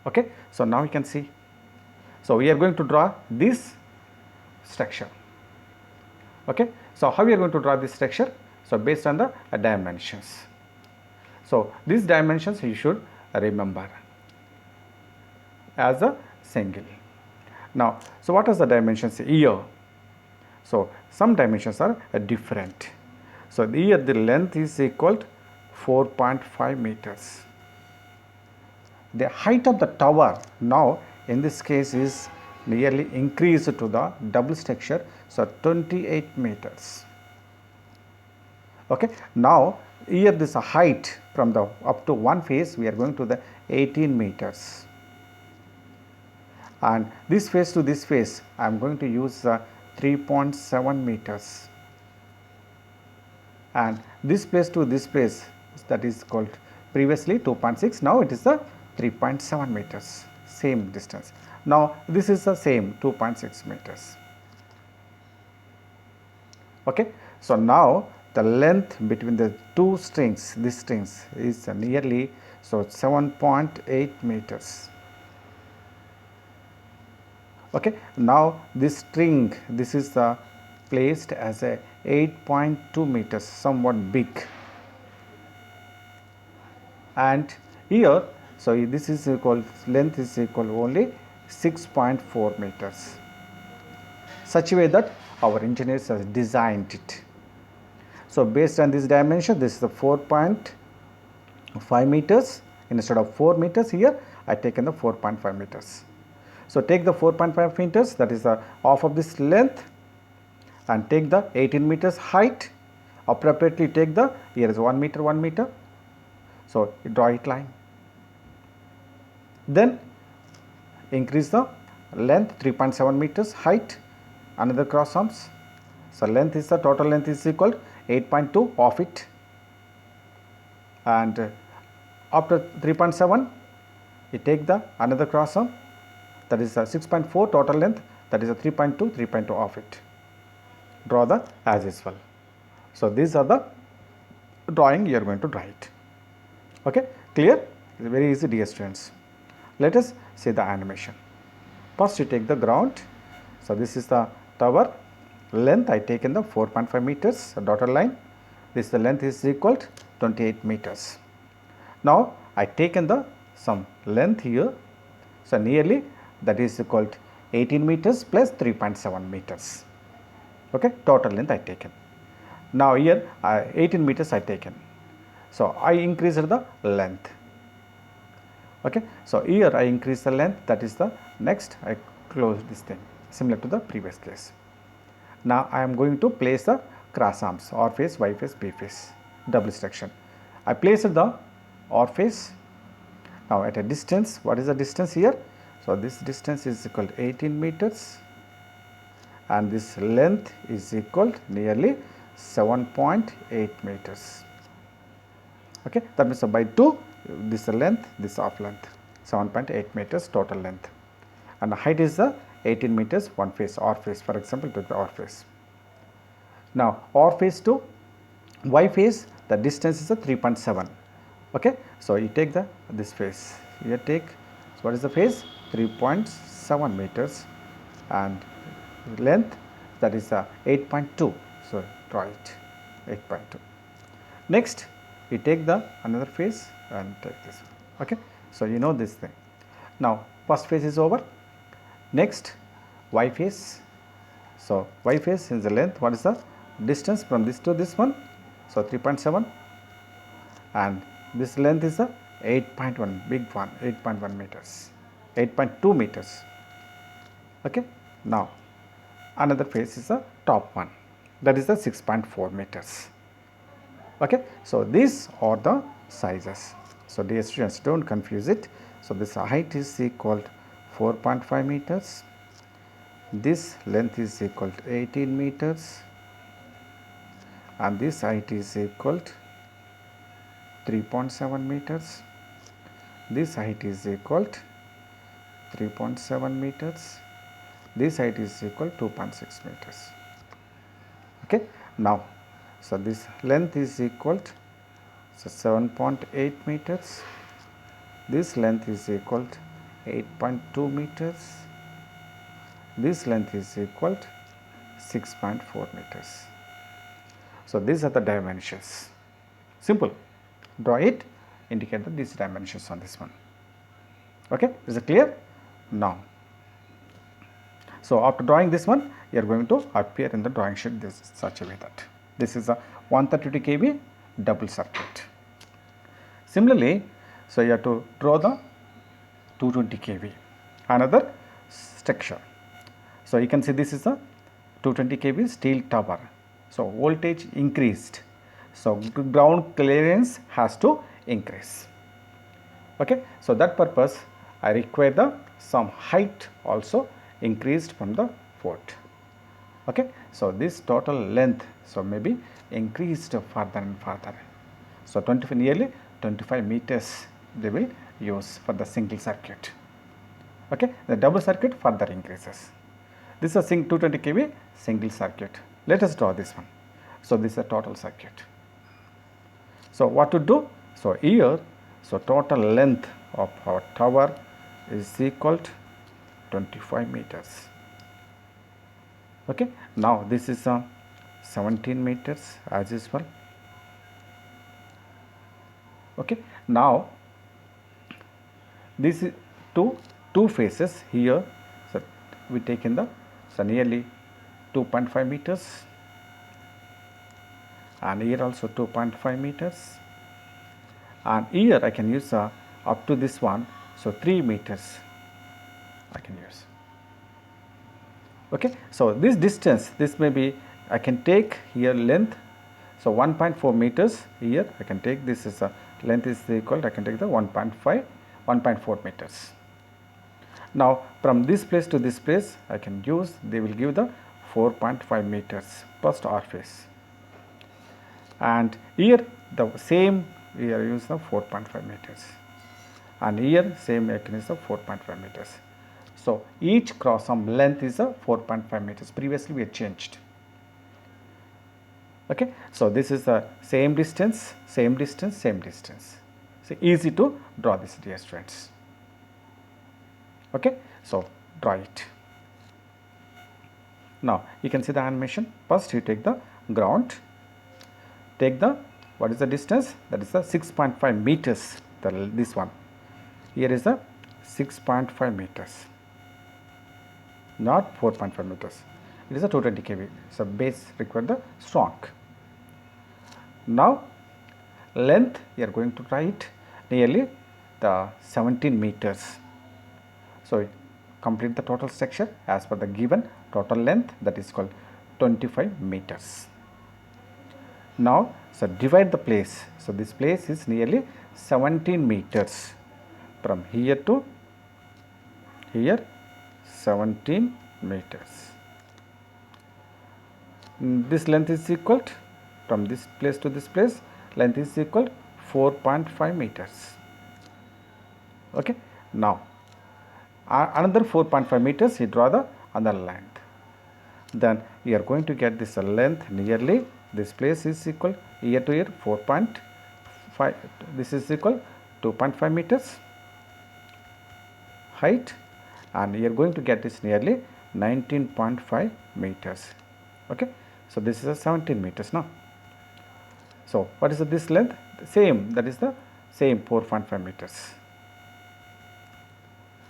Okay, so now you can see. So we are going to draw this structure. Okay, so how we are going to draw this structure? So based on the dimensions. So these dimensions you should remember as a single. Now, so what is the dimensions here? So some dimensions are different. So here the length is equal to 4.5 meters. The height of the tower now in this case is nearly increased to the double structure, so 28 meters. Okay, now here this height from the up to one face we are going to the 18 meters, and this face to this face I am going to use 3.7 meters, and this place to this place, that is called previously 2.6, now it is the 3.7 meters, same distance. Now this is the same 2.6 meters. Okay, so now the length between the two strings, these strings is nearly 7.8 meters. Okay, now this string, this is placed as a 8.2 meters, somewhat big, and here so this is equal, length is equal only 6.4 meters, such a way that our engineers have designed it. So based on this dimension, this is the 4.5 meters, instead of 4 meters here I taken the 4.5 meters. So take the 4.5 meters, that is the half of this length, and take the 18 meters height, appropriately take the, here is 1 meter, 1 meter. So, you draw it line. Then increase the length 3.7 meters, height another cross arms. So, length is the total length is equal to 8.2 of it, and after 3.7 you take the another cross arm, that is 6.4 total length, that is a 3.2 of it. Draw the as usual. So, these are the drawing you are going to draw it. Okay, clear? It's very easy, dear students. Let us see the animation. First you take the ground. So, this is the tower. Length I taken the 4.5 meters, a dotted line. This the length is equal to 28 meters. Now, I taken the some length here. So, nearly that is equal to 18 meters plus 3.7 meters. Okay, total length I taken. Now, here 18 meters I taken. So, I increased the length. Okay, so here I increase the length, that is the next I close this thing similar to the previous case. Now, I am going to place the cross arms, R face, Y face, B face, double section. I placed the R face. Now, at a distance, what is the distance here? So, this distance is equal to 18 meters and this length is equal to nearly 7.8 meters. Okay, that means by 2, this length, this half length, 7.8 meters total length, and the height is the 18 meters, one face, R face, for example, to the R face. Now, R face to Y face, the distance is a 3.7. Okay, so you take the this face, you take, so what is the face? 3.7 meters and length, that is 8.2. So, draw it 8.2. Next, you take the another face and take this. Okay, so you know this thing. Now, first face is over. Next, Y face. So, Y face is the length. What is the distance from this to this one? So, 3.7 and this length is the 8.1, big one, 8.1 meters, 8.2 meters. Okay. Now, another face is the top one, that is the 6.4 meters. Okay. So, these are the sizes. So, dear students, do not confuse it. So, this height is equal to 4.5 meters, this length is equal to 18 meters and this height is equal to 3.7 meters, this height is equal to 3.7 meters, this height is equal to 2.6 meters. Okay. Now, so this length is equal to 7.8 meters, this length is equal to 8.2 meters, this length is equal to 6.4 meters. So, these are the dimensions. Simple. Draw it, indicate these dimensions on this one. Okay, is it clear? Now, so after drawing this one, you are going to appear in the drawing sheet this such a way that this is a 132 kV double circuit. Similarly, so you have to draw the 220 kV, another structure. So, you can see this is a 220 kV steel tower. So, voltage increased. So, ground clearance has to increase. Okay. So, that purpose I require the some height also increased from the fort. Okay. So, this total length, so maybe increased further and further. So, nearly 25 meters they will use for the single circuit. Okay. The double circuit further increases. This is a 220 kV single circuit. Let us draw this one. So, this is a total circuit. So, what to do? So, here, so total length of our tower is equal to 25 meters. Okay. Now, this is 17 meters as usual. Okay. Now, this is two faces here. So, we take in the nearly 2.5 meters and here also 2.5 meters and here I can use up to this one. So, 3 meters I can use. Okay. So, this distance, this may be I can take here length, so 1.4 meters here I can take, this is a length is equal, I can take the 1.4 meters. Now from this place to this place I can use, they will give the 4.5 meters first orifice, and here the same we are use the 4.5 meters, and here same I can use the 4.5 meters. So each cross arm length is a 4.5 meters. Previously we had changed. Okay, so this is the same distance, same distance, same distance. So easy to draw this, dear students. Okay, so draw it. Now you can see the animation. First you take the ground, take the, what is the distance? That is the 6.5 meters. This one here is the 6.5 meters, not 4.5 meters. It is a 220 kV. So base require the strong. Now length you are going to write nearly the 17 meters. So complete the total structure as per the given total length, that is called 25 meters. Now so divide the place. So this place is nearly 17 meters. From here to here 17 meters. This length is equal to, from this place to this place, length is equal to 4.5 meters. Okay. Now another 4.5 meters you draw the other length. Then you are going to get this length nearly, this place is equal here to here 4.5, this is equal 2.5 meters height, and you are going to get this nearly 19.5 meters. Okay, so this is a 17 meters now. So what is this length? The same, that is the same 4.5 meters.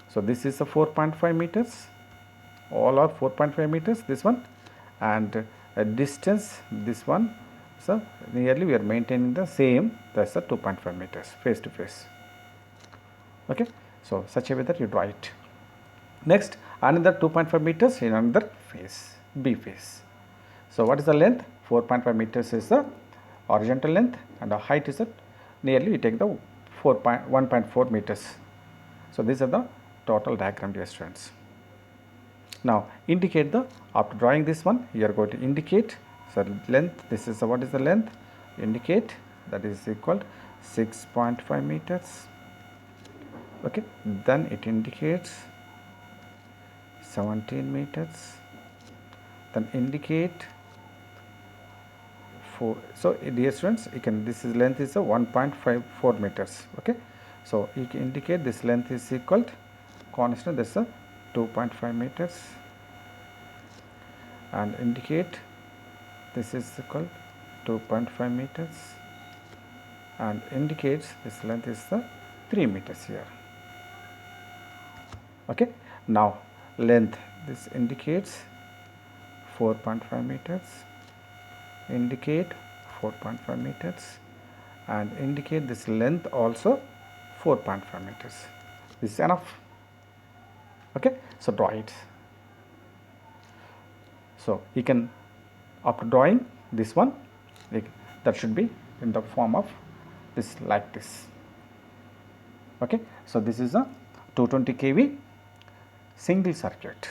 So this is a 4.5 meters, all are 4.5 meters, this one, and a distance this one. So nearly we are maintaining the same, that's the 2.5 meters face to face. Okay, so such a way that you draw it. Next another 2.5 meters in another face, B face. So what is the length? 4.5 meters is the horizontal length, and the height is at nearly you take the 1.4 meters. So these are the total diagram, dear students. Now indicate the, after drawing this one you are going to indicate, so length, this is what is the length, indicate, that is equal to 6.5 meters. Okay, then it indicates 17 meters, then indicate 4. So dear students, you can, this is length is a 1.54 meters. Okay, so you can indicate this length is equal to constant, this is a 2.5 meters, and indicate this is equal 2.5 meters, and indicates this length is the 3 meters here. Okay, now length, this indicates 4.5 meters, indicate 4.5 meters, and indicate this length also 4.5 meters. This is enough. Okay, so draw it. So you can, after drawing this one, that should be in the form of this, like this. Okay, so this is a 220 kV single circuit.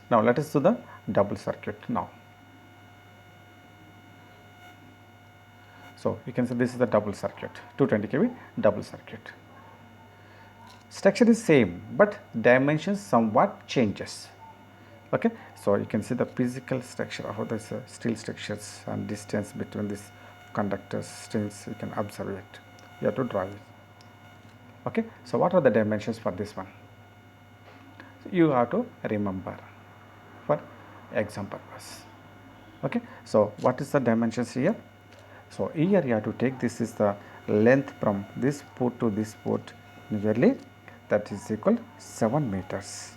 Now let us do the double circuit now. So you can say this is the double circuit, 220 kV double circuit. Structure is same, but dimensions somewhat changes. Okay, so you can see the physical structure of this steel structures and distance between these conductors, strings, you can observe it. You have to draw it. Okay, so what are the dimensions for this one? So you have to remember for exam purpose. Okay, so what is the dimensions here? So here you have to take, this is the length from this port to this port, nearly that is equal 7 meters.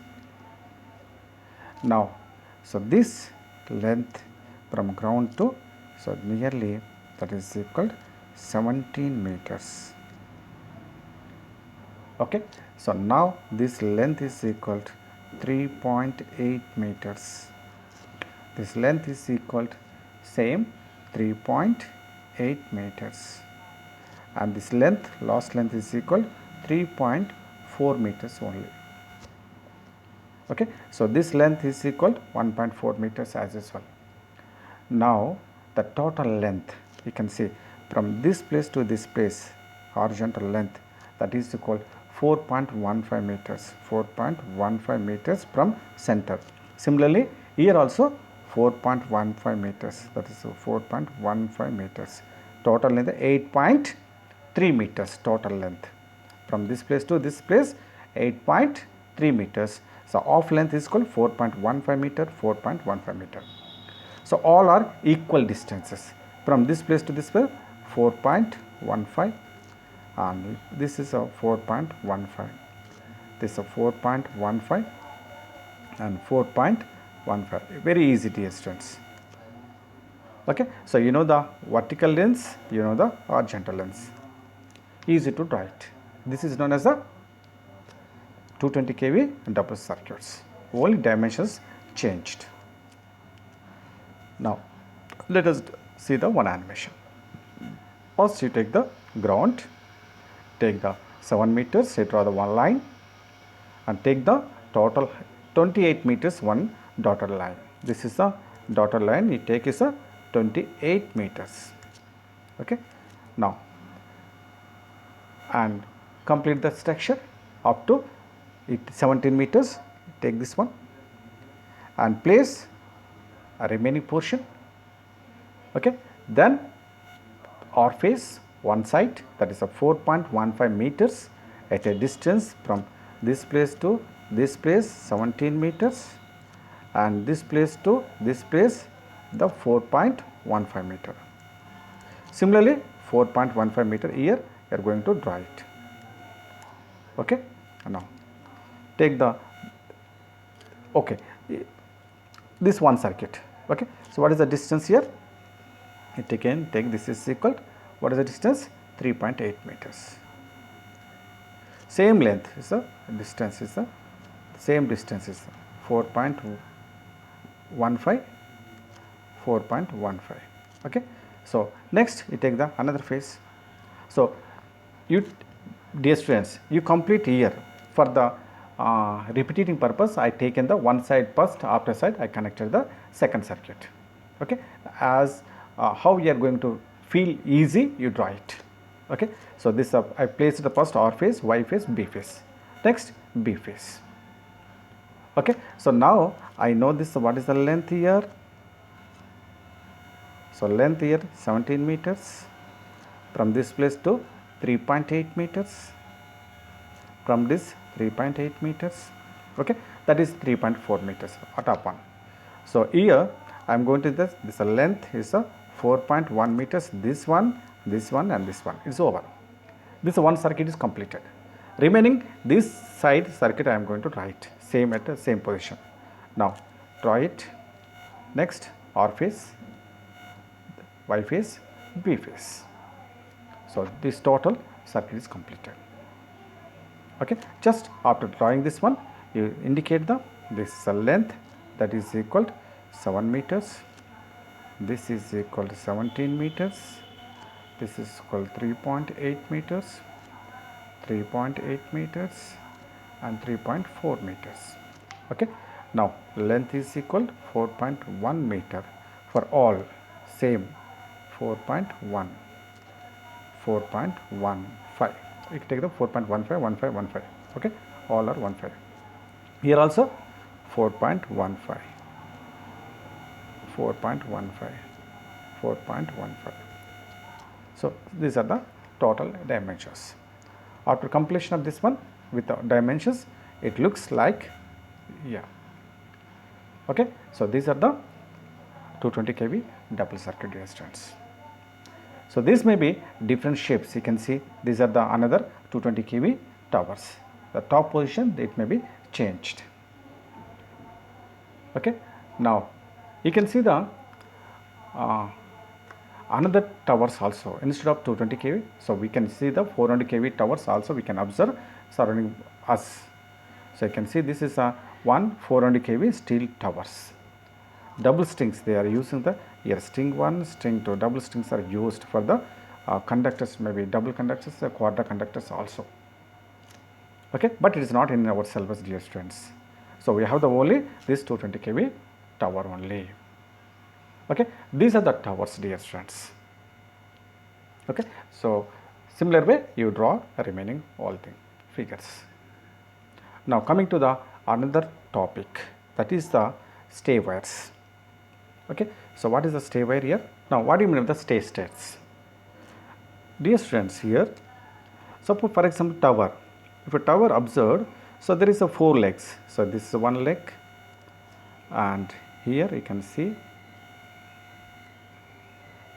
Now so this length from ground to, so nearly that is equal 17 meters. Okay, so now this length is equal to 3.8 meters. This length is equal to same 3.8 meters, and this length, last length, is equal 3.4 meters only. Okay, so this length is equal to 1.4 meters as well. Now the total length, you can see from this place to this place, horizontal length, that is equal 4.15 meters, 4.15 meters from center. Similarly, here also 4.15 meters, that is 4.15 meters. Total length 8.3 meters total length. From this place to this place 8.3 meters. So off length is equal 4.15 meter, 4.15 meter. So all are equal distances. From this place to this place 4.15, and this is a 4.15. This is a 4.15 and 4.15. Very easy, dear students. Okay, so you know the vertical lengths, you know the horizontal lengths. Easy to write. This is known as the 220 kV double circuits. Only dimensions changed. Now let us see the one animation. First you take the ground, take the 7 meters, you draw the one line, and take the total 28 meters one dotted line. This is the dotted line, you take is a 28 meters. Okay, now and complete the structure up to 17 meters. Take this one and place a remaining portion. Okay, then R face one side, that is a 4.15 meters at a distance from this place to this place 17 meters, and this place to this place the 4.15 meter. Similarly 4.15 meter here you are going to draw it. Okay, now take the this one circuit. Okay, so what is the distance here? It again take this is equal, what is the distance? 3.8 meters. Same length is the distance, is the same distance, is 4.15, 4.15. Okay, so next you take the another face. So you, dear students, you complete here. For the repeating purpose, I taken the one side first, after side I connected the second circuit. Okay, as how you are going to feel easy, you draw it. Okay, so this I placed the first R phase, Y phase, B phase, next B phase. Okay, so now I know this, what is the length here? So length here 17 meters, from this place to 3.8 meters, from this 3.8 meters. Okay, that is 3.4 meters at top one. So here I am going to this length is a 4.1 meters, this one, and this one. It's over. This one circuit is completed. Remaining this side circuit I am going to write same at the same position. Now draw it. Next R phase, Y phase, B phase. So this total circuit is completed. Okay, just after drawing this one, you indicate the this length, that is equal to 7 meters. This is equal to 17 meters. This is equal to 3.8 meters, 3.8 meters, and 3.4 meters. Okay, now length is equal to 4.1 meter for all, same 4.1, 4.15. You can take the 4.15, 15. Okay, all are 15. Here also 4.15, 4.15, 4.15. So these are the total dimensions. After completion of this one with the dimensions, it looks like, yeah. Okay, so these are the 220 kV double circuit resistors. So this may be different shapes. You can see these are the another 220 kV towers. The top position, it may be changed. Okay, now you can see the another towers also instead of 220 kV. So we can see the 400 kV towers also we can observe surrounding us. So you can see this is a one 400 kV steel towers. double strings, they are using the here string 1, string 2, double strings are used for the conductors, maybe double conductors, quarter conductors also. Okay, but it is not in our syllabus, dear students. So we have the only this 220 kV tower only. Okay, these are the towers, dear students. Okay, so similar way you draw remaining all thing figures. Now coming to the another topic, that is the stay wires. Okay, so what is the stay wire here? Now what do you mean by the stay states? Dear students, here suppose for example tower, if a tower observed, so there is a 4 legs, so this is one leg, and here you can see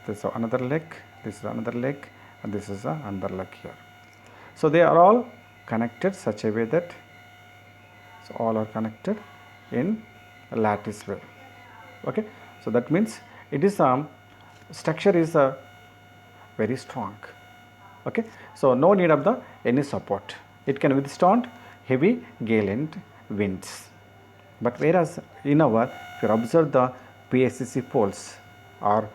this is another leg, this is another leg, and this is another leg here. So they are all connected such a way that so all are connected in a lattice way. Okay, so that means it is structure is very strong. Okay, so no need of the any support, it can withstand heavy gale and winds. But whereas in our, if you observe the PSCC poles or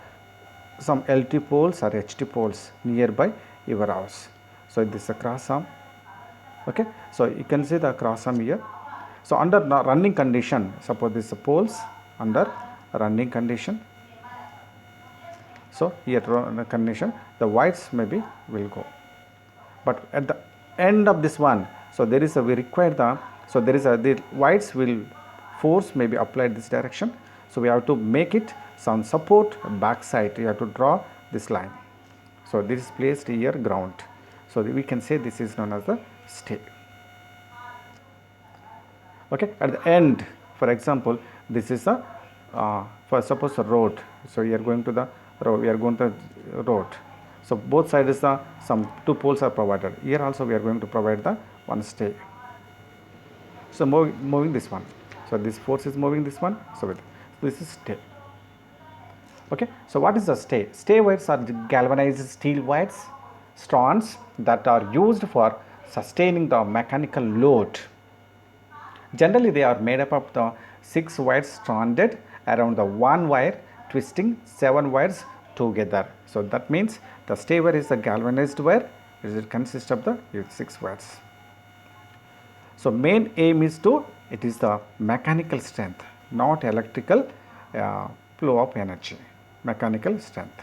some LT poles or HT poles nearby your house, so this is a cross arm. Okay, so you can see the cross arm here. So under running condition, suppose this is poles under running condition, so here condition the wires maybe will go, but at the end of this one, so there is a we require the, so there is a the wires will force maybe applied this direction, so we have to make it some support back side, you have to draw this line. So this is placed here ground, so we can say this is known as the stay. Okay, at the end, for example, this is a for suppose a road, so you are going to the road, we are going to the road, so both sides is some 2 poles are provided, here also we are going to provide the one stay. So moving this one, so this force is moving this one, so this is stay. Okay, so what is the stay? Stay wires are galvanized steel wires, strands that are used for sustaining the mechanical load. Generally they are made up of the 6 wires stranded around the one wire, twisting 7 wires together. So that means the stay wire is a galvanized wire, it consists of the 6 wires. So main aim is to, it is the mechanical strength, not electrical flow of energy, mechanical strength.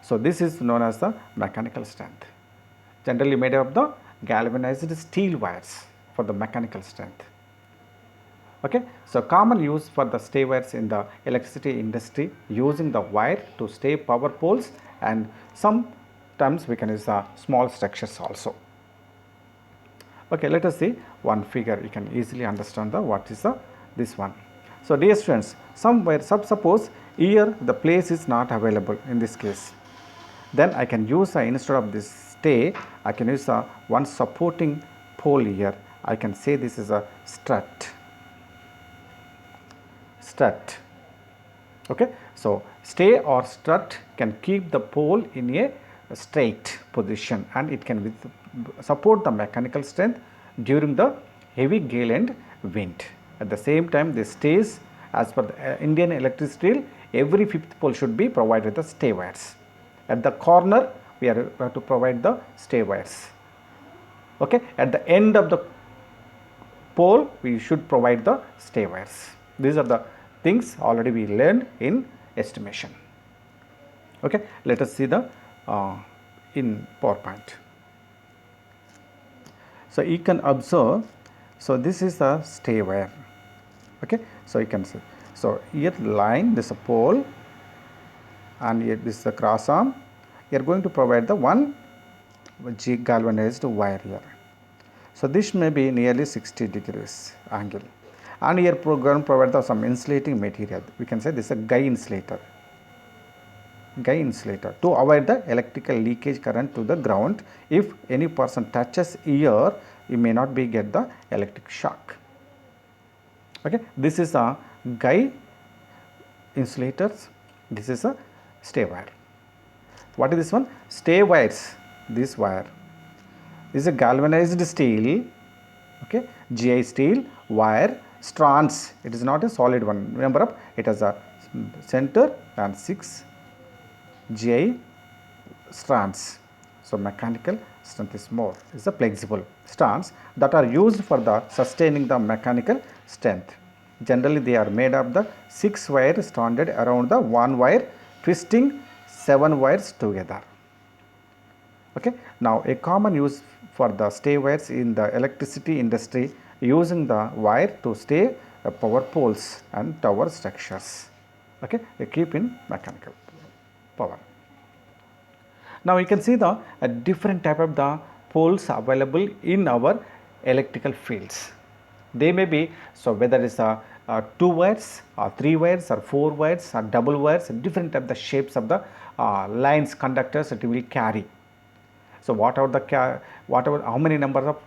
So this is known as the mechanical strength, generally made up of the galvanized steel wires for the mechanical strength. Okay, so common use for the stay wires in the electricity industry, using the wire to stay power poles, and sometimes we can use small structures also. Okay, let us see one figure, you can easily understand the what is this one. So dear students, somewhere suppose here the place is not available in this case, then I can use instead of this stay, I can use one supporting pole here, I can say this is a strut. Okay, so stay or strut can keep the pole in a straight position, and it can support the mechanical strength during the heavy gale and wind. At the same time, the stays, as per the Indian electricity, every 5th pole should be provided the stay wires. At the corner we have to provide the stay wires. Okay, at the end of the pole we should provide the stay wires. These are the things already we learned in estimation. Okay, let us see the in PowerPoint. So you can observe, so this is the stay wire. Okay, so you can see, so here line, this is a pole, and here this is the cross arm, you are going to provide the one galvanized wire here. So this may be nearly 60 degrees angle, and here program provide some insulating material, we can say this is a guy insulator to avoid the electrical leakage current to the ground. If any person touches here, you may not be get the electric shock. Okay, this is a guy insulators, this is a stay wire. What is this one? Stay wires, this wire is a galvanized steel, okay, GI steel wire strands, it is not a solid one, remember it has a center and 6 GI strands. So mechanical strength is more. It's the flexible strands that are used for the sustaining the mechanical strength. Generally they are made of the 6 wire stranded around the 1 wire, twisting 7 wires together. Okay. Now a common use for the stay wires in the electricity industry, using the wire to stay power poles and tower structures. Okay. They keep in mechanical power. Now you can see the different type of the poles available in our electrical fields. They may be, so whether it's a 2 wires or 3 wires or 4 wires or double wires, different type of the shapes of the lines, conductors that will carry. So whatever how many number of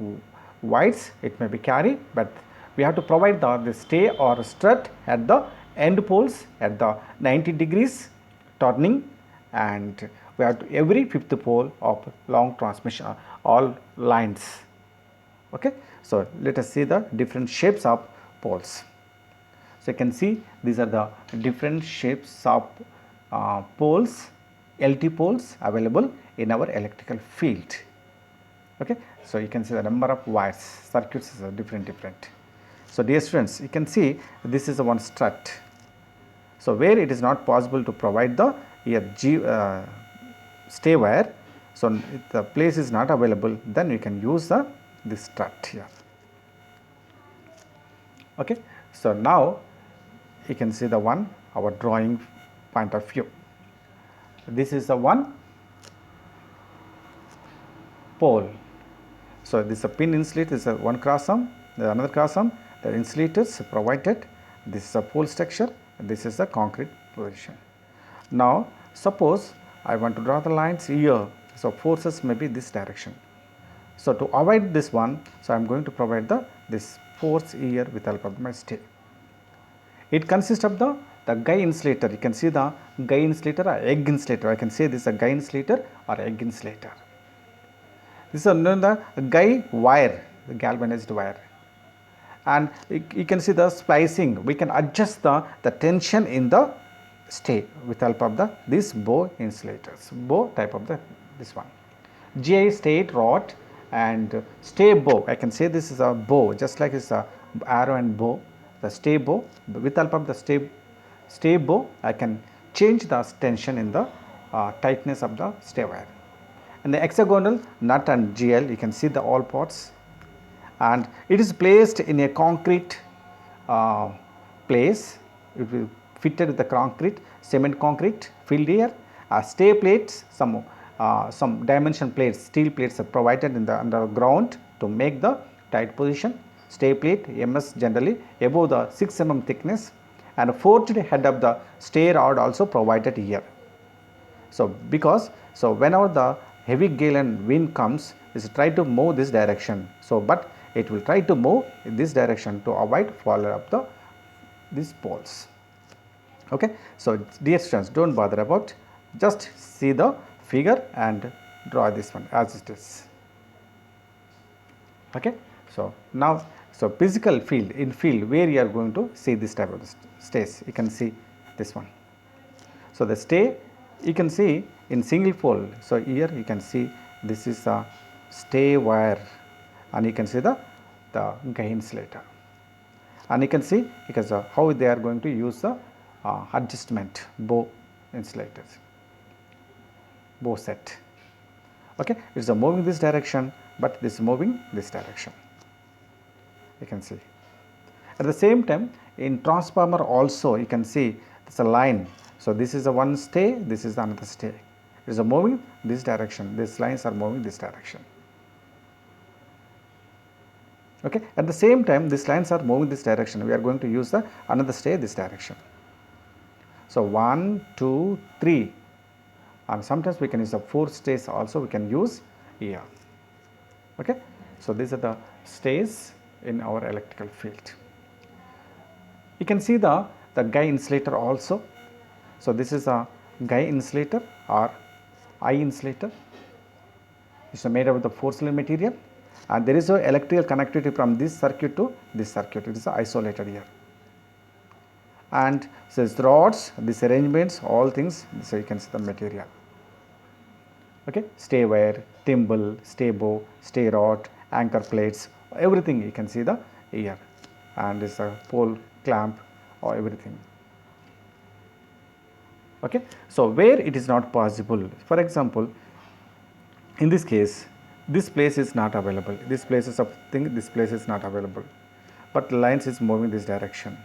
wires it may be carry, but we have to provide the stay or strut at the end poles at the 90 degrees turning, and we have to every fifth pole of long transmission all lines. Okay. So let us see the different shapes of poles. So you can see these are the different shapes of poles, LT poles available in our electrical field. Okay. So you can see the number of wires, circuits are different. So dear students, you can see this is the one strut. So where it is not possible to provide the stay wire, so if the place is not available, then we can use this strut here. Okay. So now you can see the one our drawing point of view. This is the one pole. So this is a pin insulator, this is a one cross arm, another cross arm, the insulators provided. This is a pole structure, and this is the concrete position. Now suppose I want to draw the lines here, so forces may be this direction. So to avoid this one, so I am going to provide this force here with help of my stay. It consists of the guy insulator. You can see the guy insulator or egg insulator. I can say this is a guy insulator or egg insulator. This is the guy wire, the galvanized wire, and you can see the splicing. We can adjust the tension in the stay with help of this bow insulators, bow type of this one. GI stay rod and stay bow. I can say this is a bow, just like it's a arrow and bow. The stay bow, with help of the stay bow, I can change the tension in the tightness of the stay wire. And the hexagonal nut and GL, you can see the all parts, and it is placed in a concrete place. It will fitted with the concrete, cement concrete filled here. Stay plates, some dimension plates, steel plates are provided in the underground to make the tight position. Stay plate MS generally above the 6 mm thickness, and a forged head of the stay rod also provided here. So because whenever the heavy gale and wind comes, is try to move this direction. So but it will try to move in this direction to avoid fall of these poles. Okay. So dear students, don't bother about, just see the figure and draw this one as it is. Okay. So now, so physical field, in field where you are going to see this type of stays, you can see this one. So the stay you can see in single pole. So here you can see this is a stay wire, and you can see the guy insulator, and you can see because how they are going to use the adjustment bow insulators, bow set. Okay, it is moving this direction, but this is moving this direction. You can see. At the same time, in transformer also you can see it's a line. So this is a one stay, this is another stay. It is moving this direction. These lines are moving this direction. Okay. At the same time, these lines are moving this direction. We are going to use another stay this direction. So 1, 2, 3, and sometimes we can use the 4 stays also. We can use here. Okay. So these are the stays in our electrical field. You can see the guy insulator also. So this is a guy insulator or eye insulator. It's made of the porcelain material, and there is a electrical connectivity from this circuit to this circuit. It is isolated here, and says rods, these arrangements, all things, so you can see the material. Okay, stay wire, thimble, stay bow, stay rod, anchor plates, everything you can see the here, and this pole clamp or everything. Okay, so where it is not possible, for example, in this case, this place is not available, this place is something, this place is not available, but lines is moving this direction,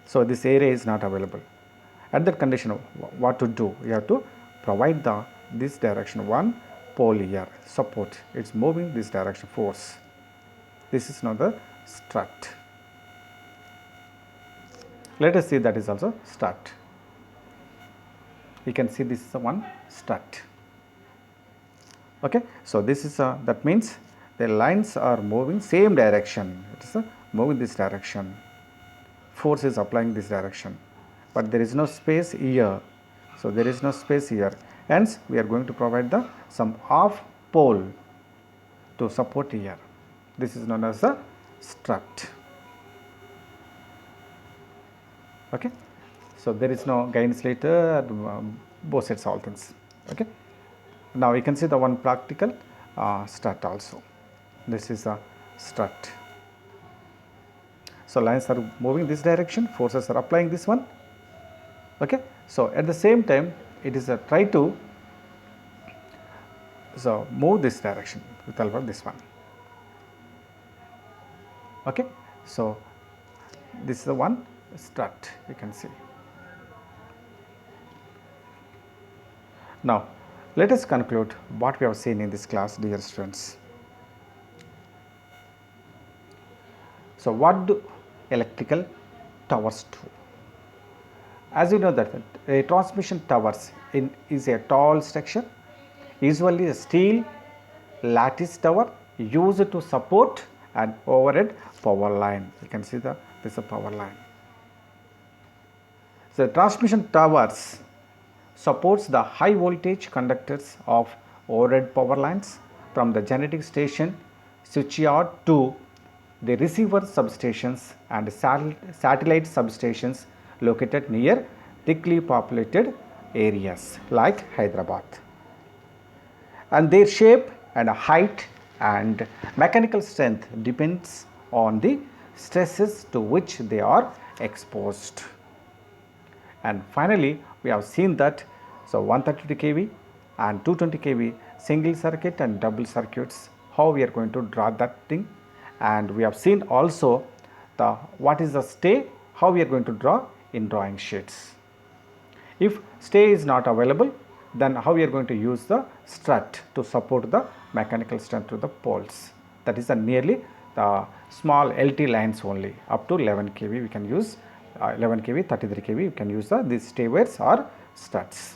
so this area is not available. At that condition, what to do? You have to provide the this direction, one pole here, support, it's moving this direction, force. This is not the strut. Let us see that is also strut. You can see this is one strut. Okay, so this is that means the lines are moving same direction, it is moving this direction, force is applying this direction, but there is no space here, so there is no space here, hence we are going to provide the some half pole to support here. This is known as the strut. Okay, so there is no insulator, both sets, all things. Okay, now you can see the one practical strut also. This is a strut. So lines are moving this direction, forces are applying this one. Okay, so at the same time it is a try to so move this direction with help of this one. Okay, so this is the one strut you can see. Now let us conclude what we have seen in this class, dear students. So what do electrical towers do? As you know that a transmission towers is a tall structure, usually a steel lattice tower used to support an overhead power line. You can see this is a power line. So transmission towers supports the high voltage conductors of overhead power lines from the generating station switchyard to the receiver substations and satellite substations located near thickly populated areas like Hyderabad. And their shape and height and mechanical strength depends on the stresses to which they are exposed. And finally, we have seen that so 132 kV and 220 kV single circuit and double circuits, how we are going to draw that thing, and we have seen also the what is the stay, how we are going to draw in drawing sheets. If stay is not available, then how we are going to use the strut to support the mechanical strength to the poles. That is nearly the small LT lines only, up to 11 kV we can use 11 kV, 33 kV you can use these stay wires or struts.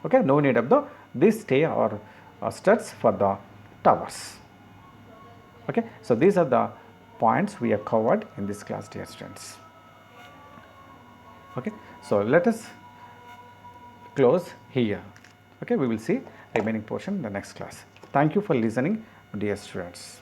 Okay, no need of this stay or struts for the towers. Okay, so these are the points we have covered in this class, dear students. Okay, so let us close here. Okay, we will see remaining portion in the next class. Thank you for listening, dear students.